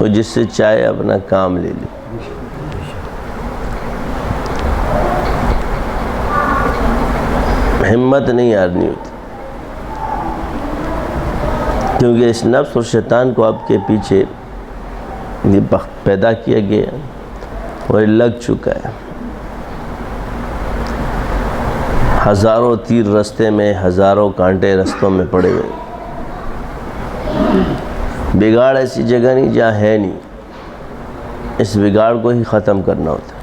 وہ جس سے چاہے اپنا کام لے لے. ہمت نہیں ہارنی ہوتی، کیونکہ اس نفس اور شیطان کو آپ کے پیچھے یہ بخت پیدا کیا گیا اور یہ لگ چکا ہے. ہزاروں تیر رستے میں، ہزاروں کانٹے رستوں میں پڑے ہوئے. بگاڑ ایسی جگہ نہیں جہاں ہے نہیں، اس بگاڑ کو ہی ختم کرنا ہوتا ہے.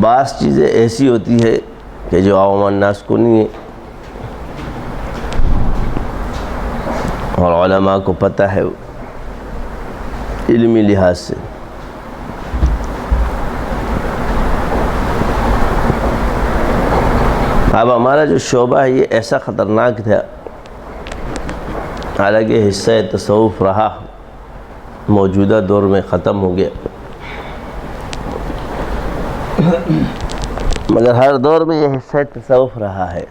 بعض چیزیں ایسی ہوتی ہے کہ جو عوام الناس کو نہیں ہے، اور علماء کو پتہ ہے علمی لحاظ سے. اب ہمارا جو شعبہ ہے یہ ایسا خطرناک تھا، حالانکہ حصہ تصوف رہا، موجودہ دور میں ختم ہو گیا، مگر ہر دور میں یہ حصہ تصوف رہا ہے.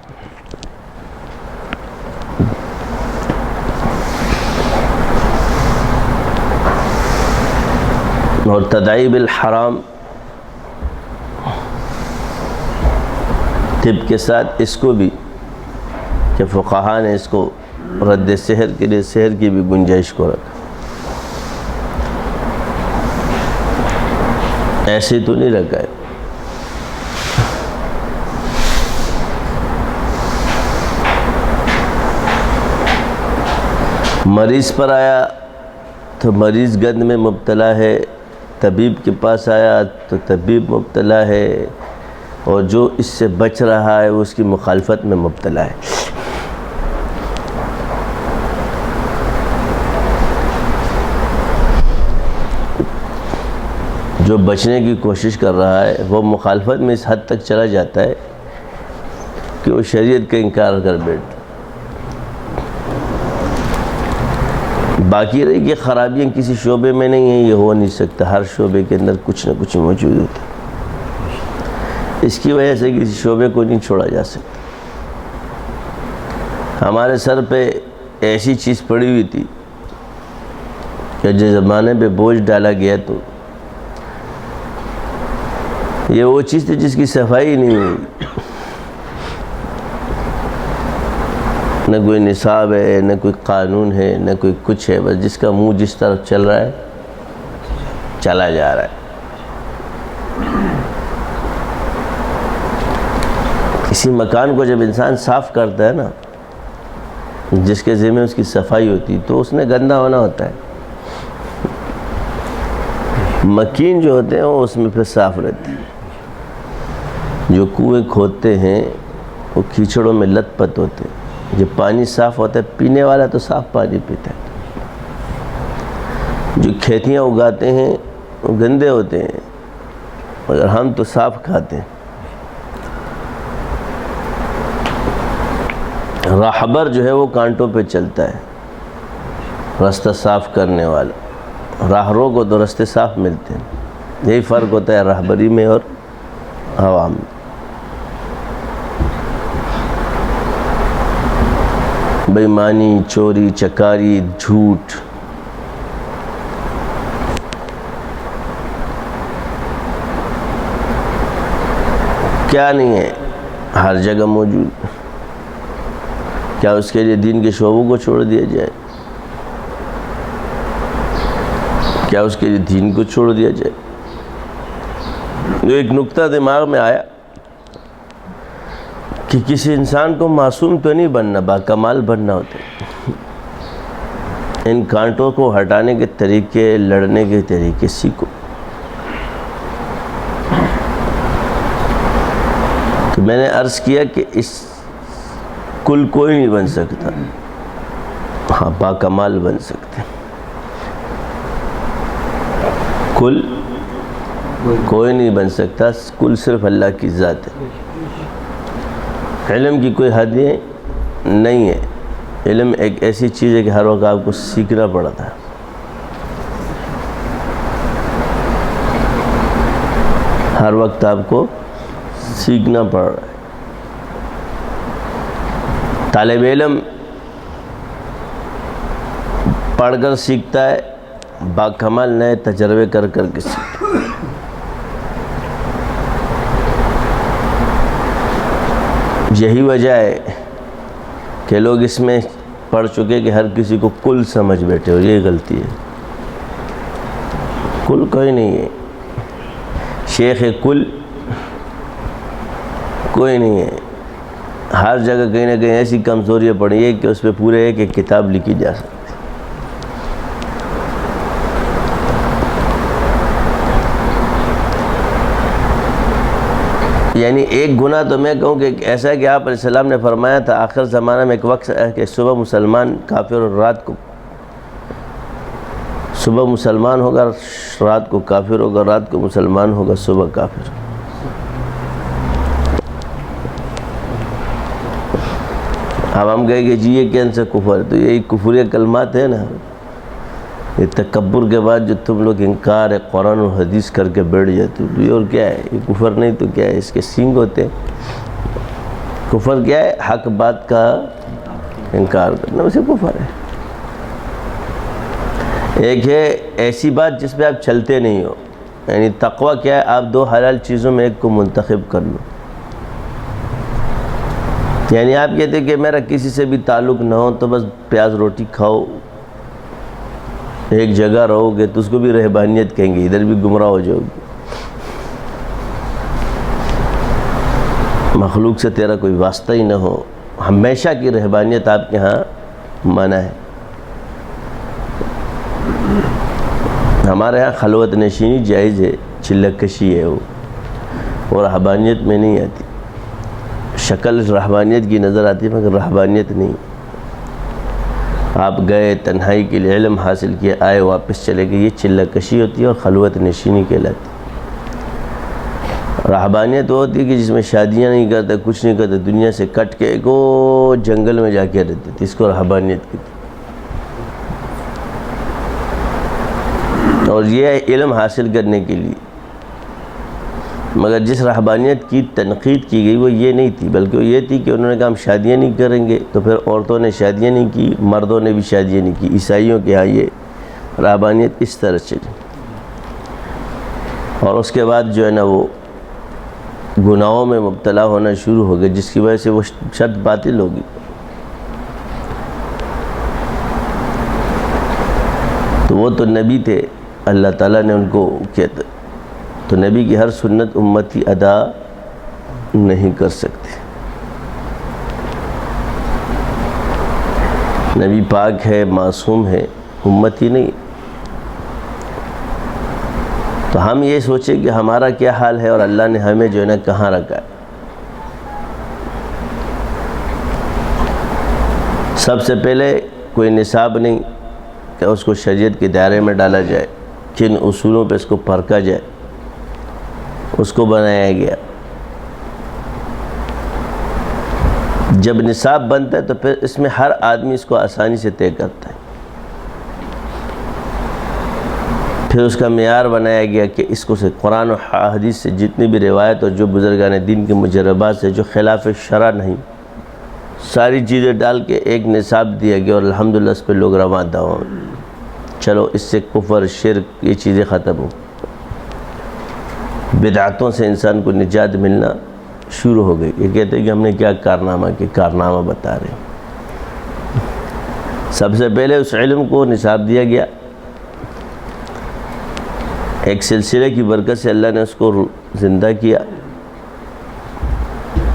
اور تدعیب الحرام طب کے ساتھ اس کو بھی کہ فقہاء نے اس کو رد سحر کے لیے سحر کی بھی گنجائش کو رکھا. ایسے تو نہیں رکھا ہے. مریض پر آیا تو مریض گند میں مبتلا ہے، طبیب کے پاس آیا تو طبیب مبتلا ہے، اور جو اس سے بچ رہا ہے وہ اس کی مخالفت میں مبتلا ہے. جو بچنے کی کوشش کر رہا ہے وہ مخالفت میں اس حد تک چلا جاتا ہے کہ وہ شریعت کا انکار کر بیٹھتا. باقی رہی کہ خرابیاں کسی شعبے میں نہیں ہیں، یہ ہو نہیں سکتا. ہر شعبے کے اندر کچھ نہ کچھ موجود ہوتا ہے. اس کی وجہ سے کسی شعبے کو نہیں چھوڑا جا سکتا. ہمارے سر پہ ایسی چیز پڑی ہوئی تھی کہ جس زمانے پہ بوجھ ڈالا گیا تو یہ وہ چیز تھی جس کی صفائی نہیں ہوئی. نہ کوئی نصاب ہے، نہ کوئی قانون ہے، نہ کوئی کچھ ہے. بس جس کا منہ جس طرف چل رہا ہے چلا جا رہا ہے. کسی مکان کو جب انسان صاف کرتا ہے نا، جس کے ذمہ اس کی صفائی ہوتی تو اس نے گندا ہونا ہوتا ہے. مکین جو ہوتے ہیں وہ اس میں پھر صاف رہتے ہیں. جو کنویں کھودتے ہیں وہ کیچڑوں میں لت پت ہوتے ہیں. جب پانی صاف ہوتا ہے پینے والا تو صاف پانی پیتا ہے. جو کھیتیاں اگاتے ہیں وہ گندے ہوتے ہیں، مگر ہم تو صاف کھاتے ہیں. راہبر جو ہے وہ کانٹوں پہ چلتا ہے، راستہ صاف کرنے والا. راہرو کو تو راستے صاف ملتے ہیں. یہی فرق ہوتا ہے راہبری میں اور عوام میں. بےایمانی، چوری، چکاری، جھوٹ، کیا نہیں ہے، ہر جگہ موجود. کیا اس کے لیے دین کے شعبوں کو چھوڑ دیا جائے؟ کیا اس کے لیے دین کو چھوڑ دیا جائے؟ جو ایک نکتہ دماغ میں آیا کہ کسی انسان کو معصوم تو نہیں بننا، باکمال بننا ہوتا ہے. ان کانٹوں کو ہٹانے کے طریقے، لڑنے کے طریقے سیکھو. تو میں نے عرض کیا کہ اس کل کوئی نہیں بن سکتا، ہاں باکمال بن سکتے. کل کوئی نہیں بن سکتا، کل صرف اللہ کی ذات ہے. علم کی کوئی حد نہیں ہے. علم ایک ایسی چیز ہے کہ ہر وقت آپ کو سیکھنا پڑتا ہے. ہر وقت آپ کو سیکھنا پڑ رہا ہے. طالب علم پڑھ کر سیکھتا ہے، باکمال نئے تجربے کر کر کے سیکھتا ہے۔ یہی وجہ ہے کہ لوگ اس میں پڑھ چکے کہ ہر کسی کو کل سمجھ بیٹھے ہو، یہ غلطی ہے۔ کل کوئی نہیں ہے، شیخ کل کوئی نہیں ہے۔ ہر جگہ کہیں نہ کہیں ایسی کمزوریاں پڑی ہیں کہ اس پہ پورے ایک کتاب لکھی جا سکتی۔ یعنی ایک گناہ تو میں کہوں کہ ایسا ہے کہ آپ علیہ السلام نے فرمایا تھا آخر زمانہ میں ایک وقت ہے کہ صبح مسلمان کافر اور رات کو صبح مسلمان ہوگا، رات کو کافر ہوگا، رات کو مسلمان ہوگا، صبح کافر۔ اب ہم کہیں کہ جی یہ کون سا کفر ہے؟ تو یہی کفریہ کلمات ہیں نا۔ یہ تکبر کے بعد جو تم لوگ انکار ہے قرآن و حدیث کر کے بیٹھ جاتے ہو، یہ اور کیا ہے؟ یہ کفر نہیں تو کیا ہے؟ اس کے سینگ ہوتے ہیں۔ کفر کیا ہے؟ حق بات کا انکار کرنا، اسے کفر ہے۔ ایک ہے ایسی بات جس پہ آپ چلتے نہیں ہو، یعنی تقوی کیا ہے؟ آپ دو حلال چیزوں میں ایک کو منتخب کر لو۔ یعنی آپ کہتے ہیں کہ میرا کسی سے بھی تعلق نہ ہو تو بس پیاز روٹی کھاؤ، ایک جگہ رہو گے تو اس کو بھی رہبانیت کہیں گے، ادھر بھی گمراہ ہو جاؤ گے۔ مخلوق سے تیرا کوئی واسطہ ہی نہ ہو، ہمیشہ کی رہبانیت آپ کے ہاں منع ہے۔ ہمارے ہاں خلوت نشینی جائز ہے، چلک کشی ہے وہ، اور رہبانیت میں نہیں آتی۔ شکل رہبانیت کی نظر آتی ہے مگر رہبانیت نہیں۔ آپ گئے تنہائی کے لیے علم حاصل کیا، آئے واپس چلے گئے، یہ چلک کشی ہوتی ہے اور خلوت نشینی کہلاتی ہے۔ رہبانیت وہ ہوتی ہے کہ جس میں شادیاں نہیں کرتے، کچھ نہیں کرتے، دنیا سے کٹ کے ایک جنگل میں جا کے رہتے تھے، اس کو رہبانیت کہتے ہیں۔ اور یہ ہے علم حاصل کرنے کے لیے، مگر جس رہبانیت کی تنقید کی گئی وہ یہ نہیں تھی، بلکہ وہ یہ تھی کہ انہوں نے کہا ہم شادیاں نہیں کریں گے، تو پھر عورتوں نے شادیاں نہیں کی، مردوں نے بھی شادیاں نہیں کی۔ عیسائیوں کے ہاں یہ رہبانیت اس طرح چلی، اور اس کے بعد جو ہے نا وہ گناہوں میں مبتلا ہونا شروع ہو گئے، جس کی وجہ سے وہ شرط باطل ہوگی۔ تو وہ تو نبی تھے، اللہ تعالیٰ نے ان کو کہتا، تو نبی کی ہر سنت امتی ادا نہیں کر سکتے۔ نبی پاک ہے، معصوم ہے، امتی نہیں۔ تو ہم یہ سوچیں کہ ہمارا کیا حال ہے اور اللہ نے ہمیں جو ہے نا کہاں رکھا ہے۔ سب سے پہلے کوئی نصاب نہیں کہ اس کو شریعت کے دائرے میں ڈالا جائے، کن اصولوں پہ اس کو پرکھا جائے، اس کو بنایا گیا۔ جب نصاب بنتا ہے تو پھر اس میں ہر آدمی اس کو آسانی سے طے کرتا ہے۔ پھر اس کا معیار بنایا گیا کہ اس کو سے قرآن و حدیث سے جتنی بھی روایت اور جو بزرگان دین کے مجربات سے جو خلاف شرع نہیں، ساری چیزیں ڈال کے ایک نصاب دیا گیا، اور الحمدللہ اس پہ لوگ رواں دواں۔ چلو اس سے کفر، شرک، یہ چیزیں ختم ہو، بدعتوں سے انسان کو نجات ملنا شروع ہو گئی۔ یہ کہتے ہیں کہ ہم نے کیا کارنامہ بتا رہے ہیں۔ سب سے پہلے اس علم کو نصاب دیا گیا، ایک سلسلے کی برکت سے اللہ نے اس کو زندہ کیا،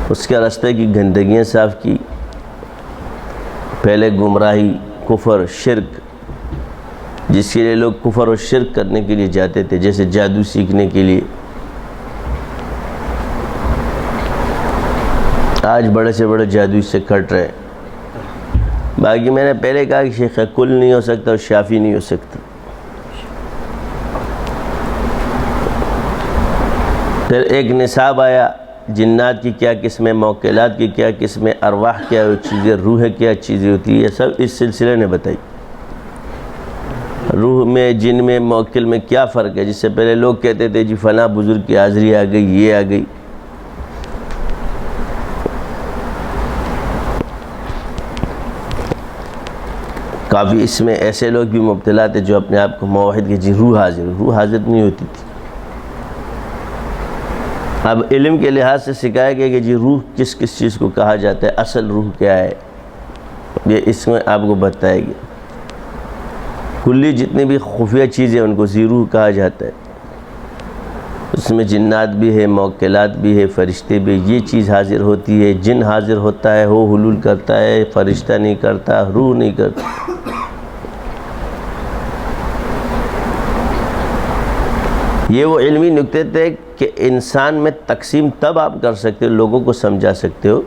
اس کے راستے کی گندگیاں صاف کی۔ پہلے گمراہی، کفر، شرک، جس کے لیے لوگ کفر و شرک کرنے کے لیے جاتے تھے، جیسے جادو سیکھنے کے لیے، آج بڑے سے بڑے جادو اس سے کٹ رہے ہیں۔ باقی میں نے پہلے کہا کہ شیخ کل نہیں ہو سکتا اور شافی نہیں ہو سکتا۔ پھر ایک نصاب آیا، جنات کی کیا قسمیں، موکلات کی کیا قسمیں، ارواح کیا چیزیں، روح کیا چیزیں ہوتی ہے، یہ سب اس سلسلے نے بتائی۔ روح میں، جن میں، موکل میں کیا فرق ہے؟ جس سے پہلے لوگ کہتے تھے جی فلاں بزرگ کی حاضری آ گئی، یہ آ گئی۔ کافی اس میں ایسے لوگ بھی مبتلا تھے جو اپنے آپ کو موحد کے جی روح حاضر نہیں ہوتی تھی. اب علم کے لحاظ سے سکھایا گیا کہ جی روح کس کس چیز کو کہا جاتا ہے, اصل روح کیا ہے, یہ اس میں آپ کو بتائے گا. کلی جتنی بھی خفیہ چیزیں ان کو روح کہا جاتا ہے. اس میں جنات بھی ہے, موکلات بھی ہے, فرشتے بھی. یہ چیز حاضر ہوتی ہے, جن حاضر ہوتا ہے, وہ حلول کرتا ہے, فرشتہ نہیں کرتا, روح نہیں کرتا. یہ وہ علمی نکتے تھے کہ انسان میں تقسیم تب آپ کر سکتے ہو, لوگوں کو سمجھا سکتے ہو.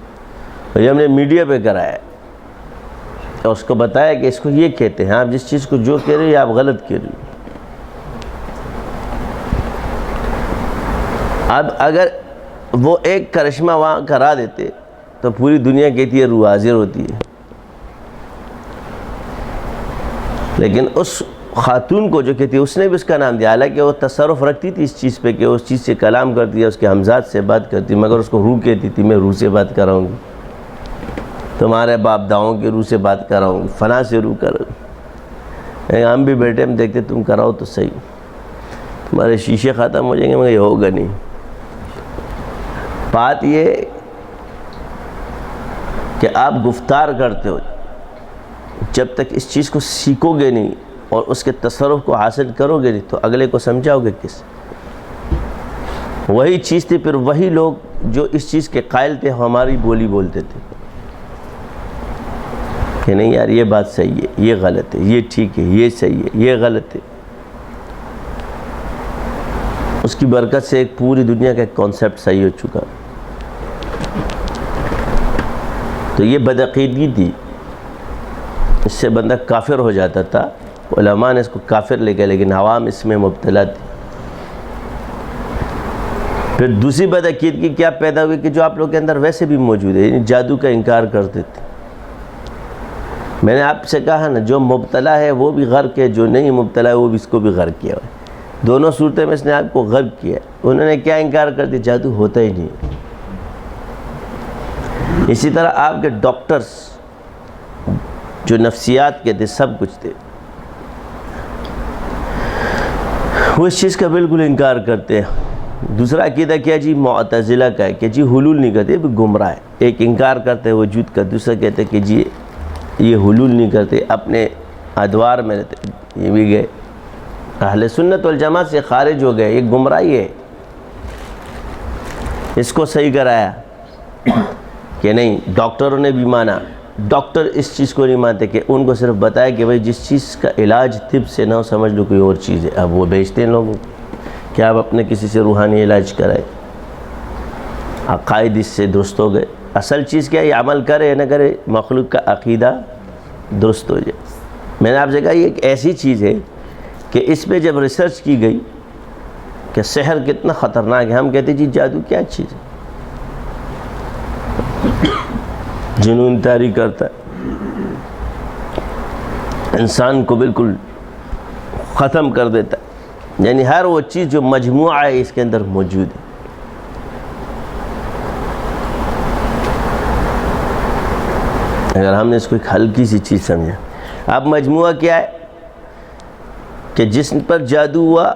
اور یہ ہم نے میڈیا پہ کرایا ہے اور اس کو بتایا کہ اس کو یہ کہتے ہیں, آپ جس چیز کو جو کہہ رہے ہو آپ غلط کہہ رہے ہو. اب اگر وہ ایک کرشمہ وہاں کرا دیتے تو پوری دنیا کہتی ہے روح حاضر ہوتی ہے. لیکن اس خاتون کو جو کہتی ہے اس نے بھی اس کا نام دیا, حالانکہ وہ تصرف رکھتی تھی اس چیز پہ کہ اس چیز سے کلام کرتی ہے, اس کے ہمزاد سے بات کرتی, مگر اس کو روح کہتی تھی. میں روح سے بات کر رہا ہوں گی, تمہارے باپ داؤں کے روح سے بات کر رہا ہوں گی, فلاں سے روح کر رہا ہوں. ہم بھی بیٹھے ہم دیکھتے تم کراؤ تو صحیح, تمہارے شیشے ختم ہو جائیں گے, مگر یہ ہوگا نہیں. بات یہ کہ آپ گفتار کرتے ہو, جب تک اس چیز کو سیکھو گے نہیں اور اس کے تصرف کو حاصل کرو گے نہیں تو اگلے کو سمجھاؤ گے کس؟ وہی چیز تھی. پھر وہی لوگ جو اس چیز کے قائل تھے ہماری بولی بولتے تھے کہ نہیں یار یہ بات صحیح ہے, یہ غلط ہے, یہ ٹھیک ہے, یہ صحیح ہے, یہ غلط ہے. اس کی برکت سے ایک پوری دنیا کا ایک کانسیپٹ صحیح ہو چکا. تو یہ بدعقیدگی تھی, اس سے بندہ کافر ہو جاتا تھا. علماء نے اس کو کافر لے گئے, لیکن عوام اس میں مبتلا تھی. پھر دوسری بدعقیدگی کیا پیدا ہوئی کہ جو آپ لوگ کے اندر ویسے بھی موجود ہے, یعنی جادو کا انکار کرتے تھے. میں نے آپ سے کہا نا, جو مبتلا ہے وہ بھی غرق ہے, جو نہیں مبتلا ہے وہ بھی اس کو بھی غرق کیا ہے. دونوں صورتیں میں اس نے آپ کو غرق کیا. انہوں نے کیا انکار کر دیا؟ جادو ہوتا ہی نہیں. اسی طرح آپ کے ڈاکٹرز جو نفسیات کے تھے, سب کچھ تھے, وہ اس چیز کا بالکل انکار کرتے ہیں. دوسرا عقیدہ کیا جی معتزلہ کا ہے کہ جی حلول نہیں کرتے, بھی گمراہ ہے. ایک انکار کرتے ہیں وجود کا, دوسرا کہتے ہیں کہ جی یہ حلول نہیں کرتے, اپنے ادوار میں رہتے. یہ بھی گئے اہل سنت والجماعت سے خارج ہو گئے. یہ گمراہی ہے. اس کو صحیح کرایا کہ نہیں, ڈاکٹروں نے بھی مانا. ڈاکٹر اس چیز کو نہیں مانتے کہ ان کو صرف بتایا کہ بھئی جس چیز کا علاج طب سے نہ ہو سمجھ لو کوئی اور چیز ہے. اب وہ بیچتے ہیں لوگوں کو کہ آپ اپنے کسی سے روحانی علاج کرائے. عقائد اس سے درست ہو گئے. اصل چیز کیا ہے, یہ عمل کرے نہ کرے, مخلوق کا عقیدہ درست ہو جائے. میں نے آپ سے کہا یہ ایک ایسی چیز ہے کہ اس پہ جب ریسرچ کی گئی کہ سحر کتنا خطرناک ہے, ہم کہتے جی جادو کیا چیز ہے, جنون طاری کرتا ہے, انسان کو بالکل ختم کر دیتا ہے. یعنی ہر وہ چیز جو مجموعہ ہے اس کے اندر موجود ہے. اگر ہم نے اس کو ایک ہلکی سی چیز سمجھا, اب مجموعہ کیا ہے کہ جس پر جادو ہوا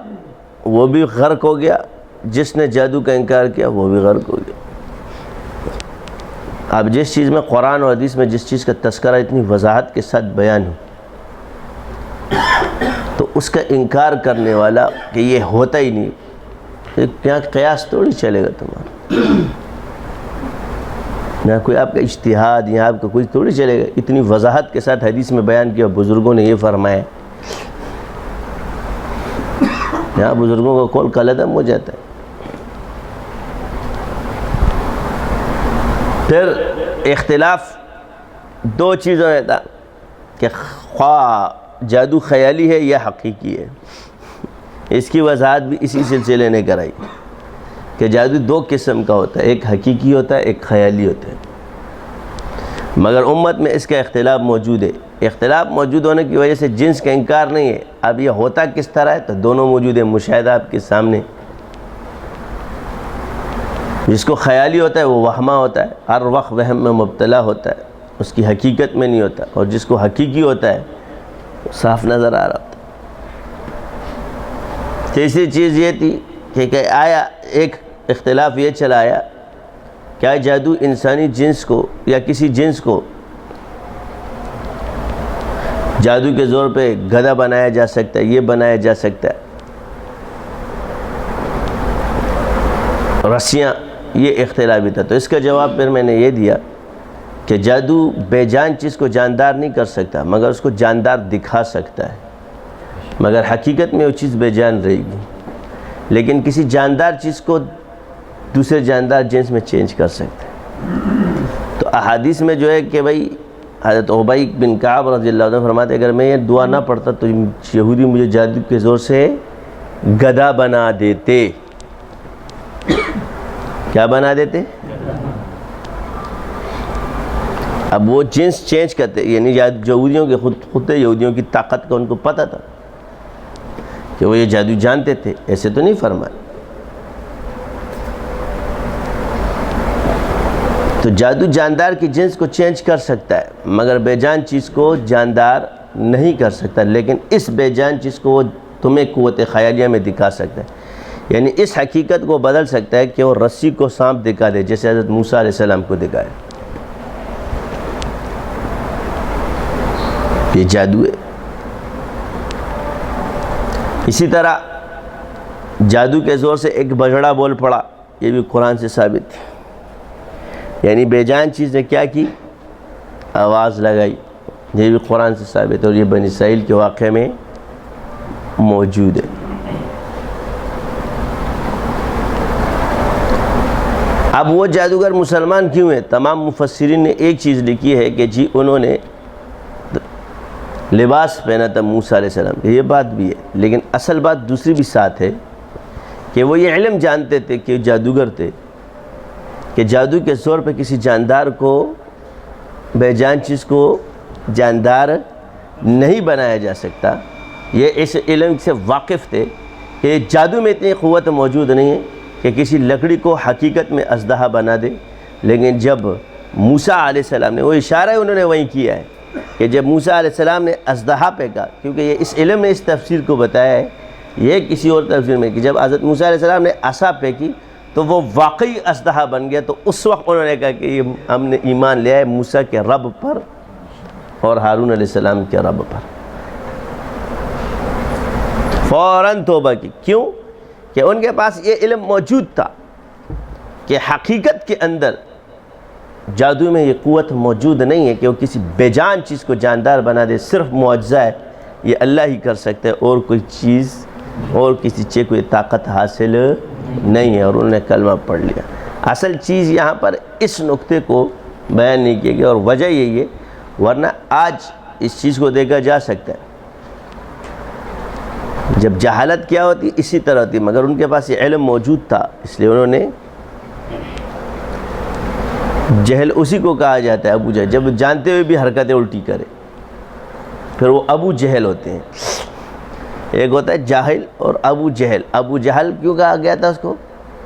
وہ بھی غرق ہو گیا, جس نے جادو کا انکار کیا وہ بھی غرق ہو گیا. اب جس چیز میں قرآن اور حدیث میں جس چیز کا تذکرہ اتنی وضاحت کے ساتھ بیان ہو تو اس کا انکار کرنے والا کہ یہ ہوتا ہی نہیں, یہاں قیاس تھوڑی چلے گا تمہارا, یہاں کوئی آپ کا اجتہاد, یہاں آپ کا کوئی تھوڑی چلے گا. اتنی وضاحت کے ساتھ حدیث میں بیان کیا, بزرگوں نے یہ فرمایا, یہاں بزرگوں کا قول قلعدم ہو جاتا ہے. پھر اختلاف دو چیزوں میں تھا کہ خواہ جادو خیالی ہے یا حقیقی ہے. اس کی وضاحت بھی اسی سلسلے نے کرائی کہ جادو دو قسم کا ہوتا ہے, ایک حقیقی ہوتا ہے, ایک خیالی ہوتا ہے. مگر امت میں اس کا اختلاف موجود ہے. اختلاف موجود ہونے کی وجہ سے جنس کا انکار نہیں ہے. اب یہ ہوتا کس طرح ہے تو دونوں موجود ہیں, مشاہدہ آپ کے سامنے. جس کو خیالی ہوتا ہے وہ وہمہ ہوتا ہے, ہر وقت وہم میں مبتلا ہوتا ہے, اس کی حقیقت میں نہیں ہوتا. اور جس کو حقیقی ہوتا ہے صاف نظر آ رہا تھا۔ تیسری چیز یہ تھی کہ آیا ایک اختلاف یہ چلا آیا، کیا جادو انسانی جنس کو یا کسی جنس کو جادو کے زور پہ گدھا بنایا جا سکتا ہے، یہ بنایا جا سکتا ہے، رسیاں، یہ اختلاف بھی تھا۔ تو اس کا جواب پھر میں نے یہ دیا کہ جادو بے جان چیز کو جاندار نہیں کر سکتا، مگر اس کو جاندار دکھا سکتا ہے، مگر حقیقت میں وہ چیز بے جان رہے گی، لیکن کسی جاندار چیز کو دوسرے جاندار جنس میں چینج کر سکتا ہے۔ تو احادیث میں جو ہے کہ بھئی حضرت ابی بن کعب رضی اللہ عنہ فرماتے اگر میں یہ دعا نہ پڑھتا تو یہودی مجھے جادو کے زور سے گدھا بنا دیتے۔ کیا بنا دیتے؟ اب وہ جنس چینج کرتے، یعنی یہودیوں کے خود یہودیوں کی طاقت کا ان کو پتہ تھا کہ وہ یہ جادو جانتے تھے، ایسے تو نہیں فرمایا۔ تو جادو جاندار کی جنس کو چینج کر سکتا ہے، مگر بے جان چیز کو جاندار نہیں کر سکتا، لیکن اس بے جان چیز کو وہ تمہیں قوت خیالیہ میں دکھا سکتا ہے، یعنی اس حقیقت کو بدل سکتا ہے کہ وہ رسی کو سانپ دکھا دے، جیسے حضرت موسیٰ علیہ السلام کو دکھایا۔ یہ جادو ہے۔ اسی طرح جادو کے زور سے ایک بجڑا بول پڑا، یہ بھی قرآن سے ثابت ہے، یعنی بے جان چیز نے کیا کی؟ آواز لگائی، یہ بھی قرآن سے ثابت ہے، اور یہ بنی اسرائیل کے واقعے میں موجود ہے۔ اب وہ جادوگر مسلمان کیوں ہیں؟ تمام مفسرین نے ایک چیز لکھی ہے کہ جی انہوں نے لباس پہنا تھا موسیٰ علیہ السلام، یہ بات بھی ہے، لیکن اصل بات دوسری بھی ساتھ ہے کہ وہ یہ علم جانتے تھے کہ جادوگر تھے کہ جادو کے زور پہ کسی جاندار کو، بے جان چیز کو جاندار نہیں بنایا جا سکتا۔ یہ اس علم سے واقف تھے کہ جادو میں اتنی قوت موجود نہیں ہے کہ کسی لکڑی کو حقیقت میں اژدہا بنا دے، لیکن جب موسیٰ علیہ السلام نے، وہ اشارہ انہوں نے وہیں کیا ہے کہ جب موسیٰ علیہ السلام نے اژدہا پھینکا، کیونکہ یہ اس علم نے اس تفسیر کو بتایا ہے، یہ کسی اور تفسیر میں کہ جب حضرت موسیٰ علیہ السلام نے عصا پھینکی تو وہ واقعی اژدہا بن گیا، تو اس وقت انہوں نے کہا کہ یہ ہم نے ایمان لیا ہے موسیٰ کے رب پر اور ہارون علیہ السلام کے رب پر۔ فوراً توبہ کی، کیوں؟ کہ ان کے پاس یہ علم موجود تھا کہ حقیقت کے اندر جادو میں یہ قوت موجود نہیں ہے کہ وہ کسی بے جان چیز کو جاندار بنا دے، صرف معجزہ ہے، یہ اللہ ہی کر سکتا ہے، اور کوئی چیز اور کسی چیز کو یہ طاقت حاصل نہیں ہے، اور انہوں نے کلمہ پڑھ لیا۔ اصل چیز یہاں پر اس نقطے کو بیان نہیں کیا گیا، اور وجہ یہی ہے، ورنہ آج اس چیز کو دیکھا جا سکتا ہے، جب جہالت کیا ہوتی اسی طرح ہوتی، مگر ان کے پاس یہ علم موجود تھا، اس لیے انہوں نے، جہل اسی کو کہا جاتا ہے ابو جہل، جب جانتے ہوئے بھی حرکتیں الٹی کرے پھر وہ ابو جہل ہوتے ہیں۔ ایک ہوتا ہے جاہل اور ابو جہل۔ ابو جہل کیوں کہا گیا تھا اس کو؟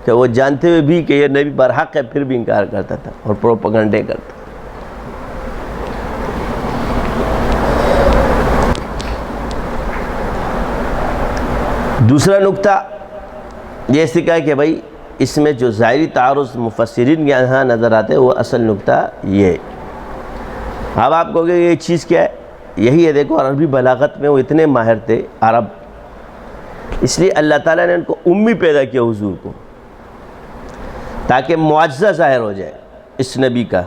کہ وہ جانتے ہوئے بھی کہ یہ نبی برحق ہے پھر بھی انکار کرتا تھا اور پروپیگنڈے کرتا۔ دوسرا نقطہ یہ سکھا ہے کہ بھائی اس میں جو ظاہری تعارض مفسرین کے یہاں نظر آتے ہیں وہ اصل نقطہ یہ ہے۔ اب آپ کہو گے یہ چیز کیا ہے؟ یہی ہے، دیکھو عربی بلاغت میں وہ اتنے ماہر تھے عرب، اس لیے اللہ تعالیٰ نے ان کو امی پیدا کیا حضور کو، تاکہ معجزہ ظاہر ہو جائے اس نبی کا،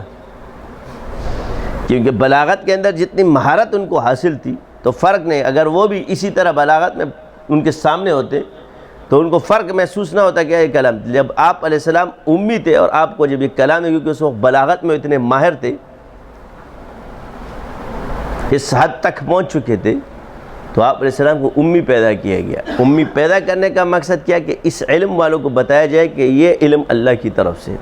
کیونکہ بلاغت کے اندر جتنی مہارت ان کو حاصل تھی تو فرق نہیں، اگر وہ بھی اسی طرح بلاغت میں ان کے سامنے ہوتے تو ان کو فرق محسوس نہ ہوتا کہ یہ کلام، جب آپ علیہ السلام امی تھے اور آپ کو جب یہ کلام ہے، کیونکہ اس وقت بلاغت میں اتنے ماہر تھے، اس حد تک پہنچ چکے تھے، تو آپ علیہ السلام کو امی پیدا کیا گیا۔ امی پیدا کرنے کا مقصد کیا کہ اس علم والوں کو بتایا جائے کہ یہ علم اللہ کی طرف سے۔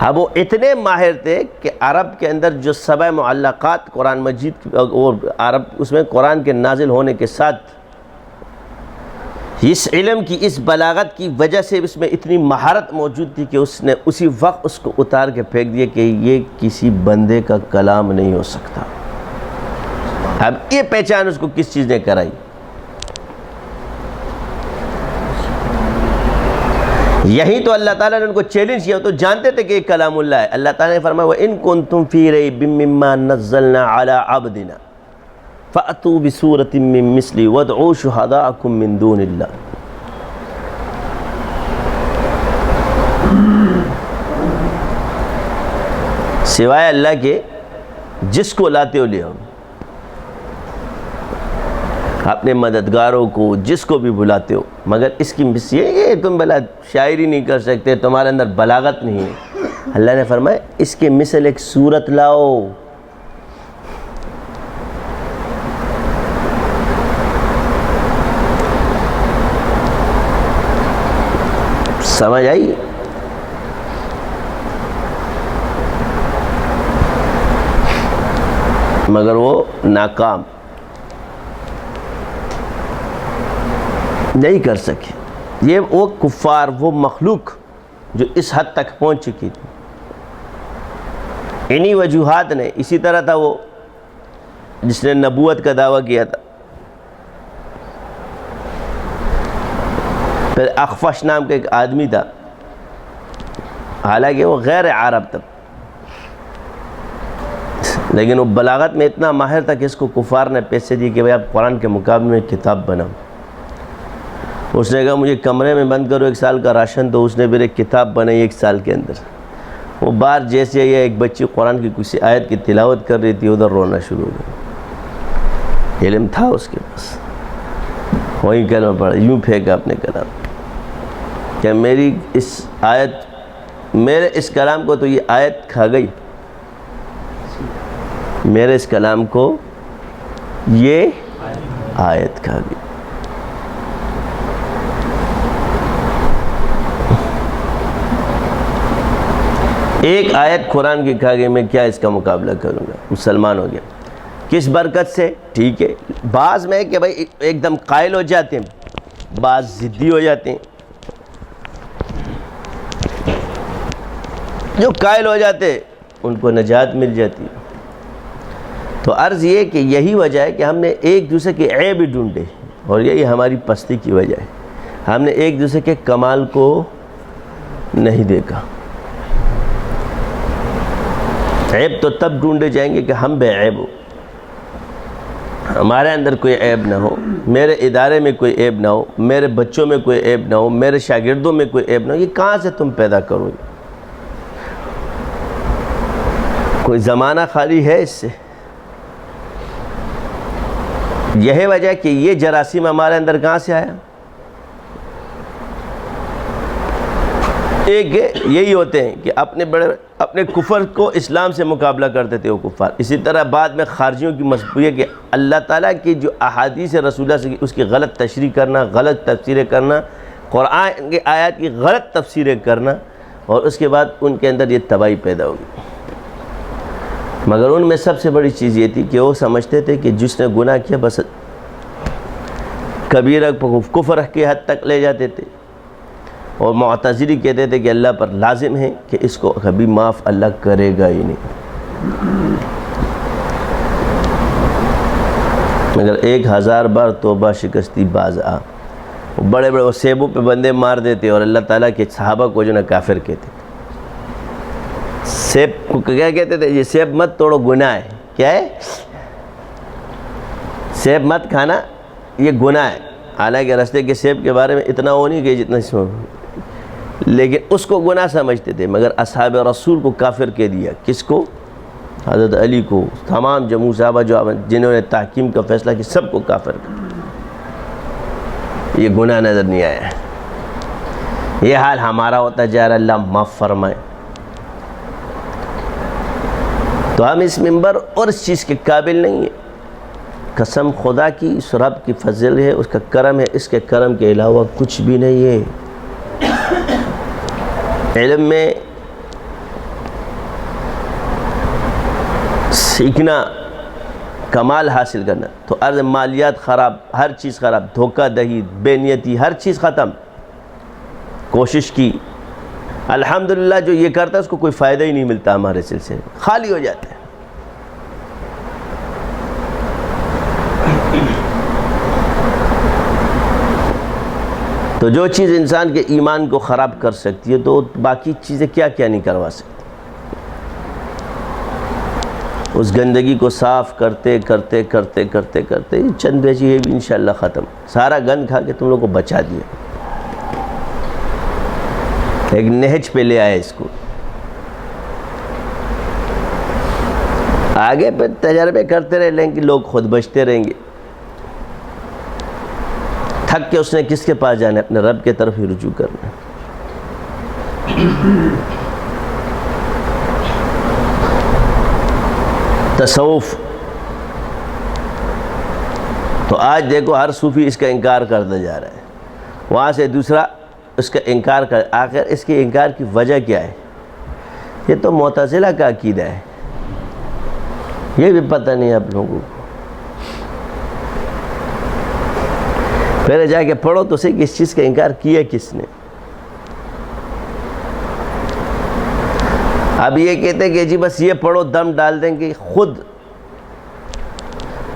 اب وہ اتنے ماہر تھے کہ عرب کے اندر جو 7 معلقات قرآن مجید اور عرب اس میں قرآن کے نازل ہونے کے ساتھ اس علم کی، اس بلاغت کی وجہ سے اس میں اتنی مہارت موجود تھی کہ اس نے اسی وقت اس کو اتار کے پھینک دیا کہ یہ کسی بندے کا کلام نہیں ہو سکتا۔ اب یہ پہچان اس کو کس چیز نے کرائی؟ یہی تو اللہ تعالیٰ نے ان کو چیلنج کیا، تو جانتے تھے کہ یہ کلام اللہ ہے۔ اللہ تعالیٰ نے فرمایا وَإِن كُنتُمْ فِي رَيْبٍ مِّمَّا نَزَّلْنَا عَلَىٰ عَبْدِنَا فَأْتُوا بِسُورَةٍ مِّن مِّثْلِهِ وَادْعُوا شُهَدَاءَكُم مِّن دُونِ اللَّهِ۔ سوائے اللہ کے جس کو لاتے ہو لے آؤ، اپنے مددگاروں کو جس کو بھی بلاتے ہو، مگر اس کی مثل یہ تم بلا شاعری نہیں کر سکتے، تمہارے اندر بلاغت نہیں ہے۔ اللہ نے فرمایا اس کے مثل ایک صورت لاؤ۔ سمجھ آئی؟ مگر وہ ناکام نہیں کر سکے۔ یہ وہ کفار، وہ مخلوق جو اس حد تک پہنچ چکی تھی، انہی وجوہات نے، اسی طرح تھا وہ جس نے نبوت کا دعویٰ کیا تھا، پھر اخفش نام کا ایک آدمی تھا، حالانکہ وہ غیر عرب تھا، لیکن وہ بلاغت میں اتنا ماہر تھا کہ اس کو کفار نے پیسے دی کہ بھائی آپ قرآن کے مقابلے میں کتاب بناؤ۔ اس نے کہا مجھے کمرے میں بند کرو، 1 سال کا راشن دو۔ اس نے پھر ایک کتاب بنائی 1 سال کے اندر۔ وہ باہر جیسے یہ ایک بچی قرآن کی کسی آیت کی تلاوت کر رہی تھی، ادھر رونا شروع ہو گیا۔ علم تھا اس کے پاس، وہیں کلمہ پڑھا، یوں پھینکا اپنے کلام کہ میری اس آیت، میرے اس کلام کو تو یہ آیت کھا گئی، میرے اس کلام کو یہ آیت کھا گئی۔ ایک آیت قرآن کی کھا گئی، میں کیا اس کا مقابلہ کروں گا؟ مسلمان ہو گیا۔ کس برکت سے؟ ٹھیک ہے، بعض میں کہ بھائی ایک دم قائل ہو جاتے ہیں، بعض ضدی ہو جاتے ہیں۔ جو قائل ہو جاتے ہیں ان کو نجات مل جاتی ہے۔ تو عرض یہ کہ یہی وجہ ہے کہ ہم نے ایک دوسرے کے عیب ڈھونڈے، اور یہی ہماری پستی کی وجہ ہے۔ ہم نے ایک دوسرے کے کمال کو نہیں دیکھا۔ عیب تو تب ڈھونڈے جائیں گے کہ ہم بے عیب ہو، ہمارے اندر کوئی عیب نہ ہو، میرے ادارے میں کوئی عیب نہ ہو، میرے بچوں میں کوئی عیب نہ ہو، میرے شاگردوں میں کوئی عیب نہ ہو۔ یہ کہاں سے تم پیدا کرو گے؟ کوئی زمانہ خالی ہے اس سے؟ یہی وجہ کہ یہ جراثیم ہمارے اندر کہاں سے آیا؟ ایک یہی ہوتے ہیں کہ اپنے کفر کو اسلام سے مقابلہ کرتے تھے وہ کفار۔ اسی طرح بعد میں خارجیوں کی مصبوحی ہے کہ اللہ تعالیٰ کی جو احادیث رسول اللہ سے اس کی غلط تشریح کرنا، غلط تفسیریں کرنا، قرآن کی آیات کی غلط تفسیریں کرنا، اور اس کے بعد ان کے اندر یہ تباہی پیدا ہوگی۔ مگر ان میں سب سے بڑی چیز یہ تھی کہ وہ سمجھتے تھے کہ جس نے گناہ کیا بس کبیرہ کفر کی حد تک لے جاتے تھے، اور معتزلی کہتے تھے کہ اللہ پر لازم ہے کہ اس کو کبھی معاف اللہ کرے گا ہی نہیں۔ مگر 1000 بار توبہ شکستی باز آ، بڑے بڑے وہ سیبوں پہ بندے مار دیتے اور اللہ تعالیٰ کے صحابہ کو جو نا کافر کہتے تھے۔ سیب کو کیا کہتے تھے؟ یہ سیب مت توڑو، گناہ ہے۔ کیا ہے؟ سیب مت کھانا، یہ گناہ ہے۔ حالانکہ رستے کے سیب کے بارے میں اتنا وہ نہیں کہ جتنا اس میں، لیکن اس کو گناہ سمجھتے تھے۔ مگر اصحاب رسول کو کافر کہہ دیا۔ کس کو؟ حضرت علی کو، تمام جمہور صحابہ جنہوں نے تحکیم کا فیصلہ کیا، سب کو کافر کر۔ یہ گناہ نظر نہیں آیا۔ یہ حال ہمارا ہوتا جا رہا، اللہ معاف فرمائے۔ تو ہم اس منبر اور اس چیز کے قابل نہیں ہیں۔ قسم خدا کی، اس رب کی فضل ہے، اس کا کرم ہے، اس کے کرم کے علاوہ کچھ بھی نہیں ہے۔ علم میں سیکھنا، کمال حاصل کرنا، تو عرض مالیات خراب، ہر چیز خراب، دھوکہ دہی، بے نیتی، ہر چیز ختم۔ کوشش کی، الحمدللہ جو یہ کرتا ہے اس کو کوئی فائدہ ہی نہیں ملتا، ہمارے سلسلے میں خالی ہو جاتا ہے۔ تو جو چیز انسان کے ایمان کو خراب کر سکتی ہے تو باقی چیزیں کیا کیا نہیں کروا سکتی. اس گندگی کو صاف کرتے کرتے کرتے کرتے کرتے چند بیچی ہے بھی انشاءاللہ ختم. سارا گند کھا کے تم لوگ کو بچا دیا. ایک نہج پہ لے آئے اس کو. آگے پھر تجربے کرتے رہے لیکن لوگ خود بچتے رہیں گے. تھک کے اس نے کس کے پاس جانا ہے؟ اپنے رب کے طرف ہی رجوع کرنا ہے. تصوف تو آج دیکھو ہر صوفی اس کا انکار کرتا جا رہا ہے. وہاں سے دوسرا اس کا انکار کر. آخر اس کے انکار کی وجہ کیا ہے؟ یہ تو معتزلہ کا عقیدہ ہے. یہ بھی پتہ نہیں آپ لوگوں کو. پہلے جا کے پڑھو تو صحیح کس چیز کا انکار کیا کس نے. اب یہ کہتے ہیں کہ جی بس یہ پڑھو دم ڈال دیں گے. خود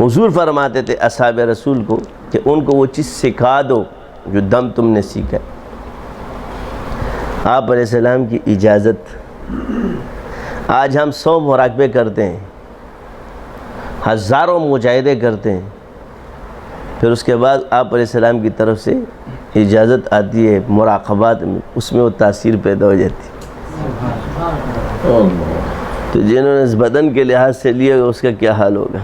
حضور فرماتے تھے اصحاب رسول کو کہ ان کو وہ چیز سکھا دو جو دم تم نے سیکھا. آپ علیہ السلام کی اجازت. آج ہم 100 مراقبے کرتے ہیں, ہزاروں مجاہدے کرتے ہیں, پھر اس کے بعد آپ علیہ السلام کی طرف سے اجازت آتی ہے مراقبات میں, اس میں وہ تاثیر پیدا ہو جاتی. تو جنہوں نے اس بدن کے لحاظ سے لیا اس کا کیا حال ہوگا.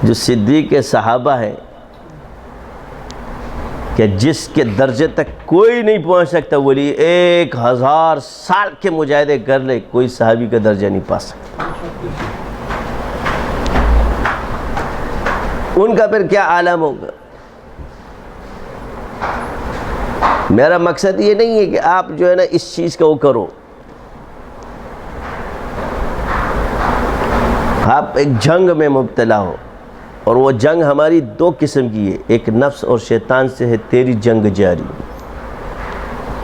جو صدیق کے صحابہ ہیں کہ جس کے درجے تک کوئی نہیں پہنچ سکتا, ولی 1000 سال کے مجاہدے کر لے کوئی صحابی کا درجہ نہیں پا سکتا. ان کا پھر کیا عالم ہوگا. میرا مقصد یہ نہیں ہے کہ آپ جو ہے نا اس چیز کا وہ کرو. آپ ایک جنگ میں مبتلا ہو, اور وہ جنگ ہماری 2 قسم کی ہے. ایک نفس اور شیطان سے ہے تیری جنگ جاری.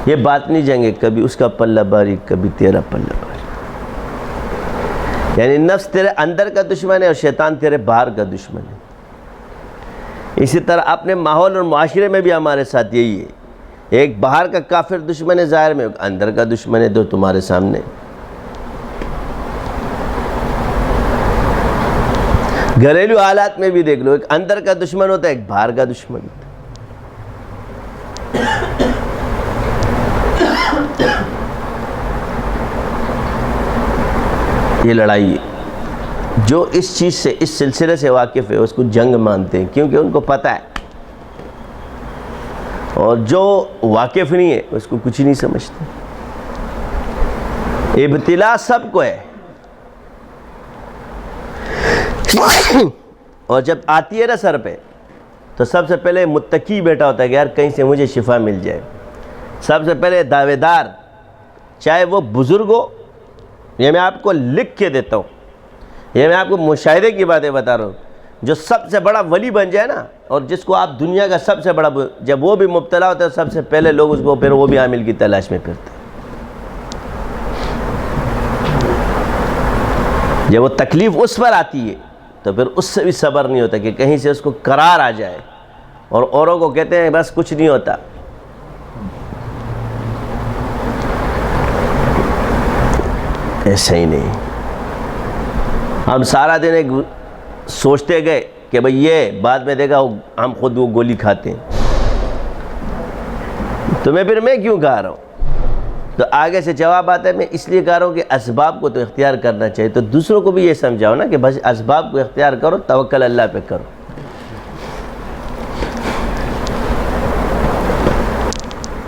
یہ باطنی جنگ ہے, کبھی اس کا پلہ باری کبھی تیرا پلہ باری. یعنی نفس تیرے اندر کا دشمن ہے اور شیطان تیرے باہر کا دشمن ہے. اسی طرح اپنے ماحول اور معاشرے میں بھی ہمارے ساتھ یہی ہے. ایک باہر کا کافر دشمن ہے ظاہر میں, ایک اندر کا دشمن ہے جو تمہارے سامنے. گھریلو حالات میں بھی دیکھ لو, ایک اندر کا دشمن ہوتا ہے ایک باہر کا دشمن ہوتا ہے. یہ لڑائی ہے. جو اس چیز سے اس سلسلے سے واقف ہے اس کو جنگ مانتے ہیں کیونکہ ان کو پتہ ہے, اور جو واقف نہیں ہے اس کو کچھ نہیں سمجھتے. ابتلا سب کو ہے, اور جب آتی ہے نا سر پہ تو سب سے پہلے متقی بیٹا ہوتا ہے کہ یار کہیں سے مجھے شفا مل جائے. سب سے پہلے دعوے دار, چاہے وہ بزرگ ہو, یہ میں آپ کو لکھ کے دیتا ہوں, یہ میں آپ کو مشاہدے کی باتیں بتا رہا ہوں. جو سب سے بڑا ولی بن جائے نا, اور جس کو آپ دنیا کا سب سے بڑا, جب وہ بھی مبتلا ہوتا ہے سب سے پہلے لوگ اس کو پھر وہ بھی عامل کی تلاش میں پھرتے ہیں. جب وہ تکلیف اس پر آتی ہے تو پھر اس سے بھی صبر نہیں ہوتا کہ کہیں سے اس کو قرار آ جائے, اور اوروں کو کہتے ہیں بس کچھ نہیں ہوتا. ایسا ہی نہیں. ہم سارا دن ایک سوچتے گئے کہ بھئی یہ بعد میں دیکھا ہم خود وہ گولی کھاتے ہیں. تو میں کیوں کہہ رہا ہوں؟ تو آگے سے جواب آتا ہے میں اس لیے کہہ رہا ہوں کہ اسباب کو تو اختیار کرنا چاہیے. تو دوسروں کو بھی یہ سمجھاؤ نا کہ بس اسباب کو اختیار کرو, توکل اللہ پہ کرو.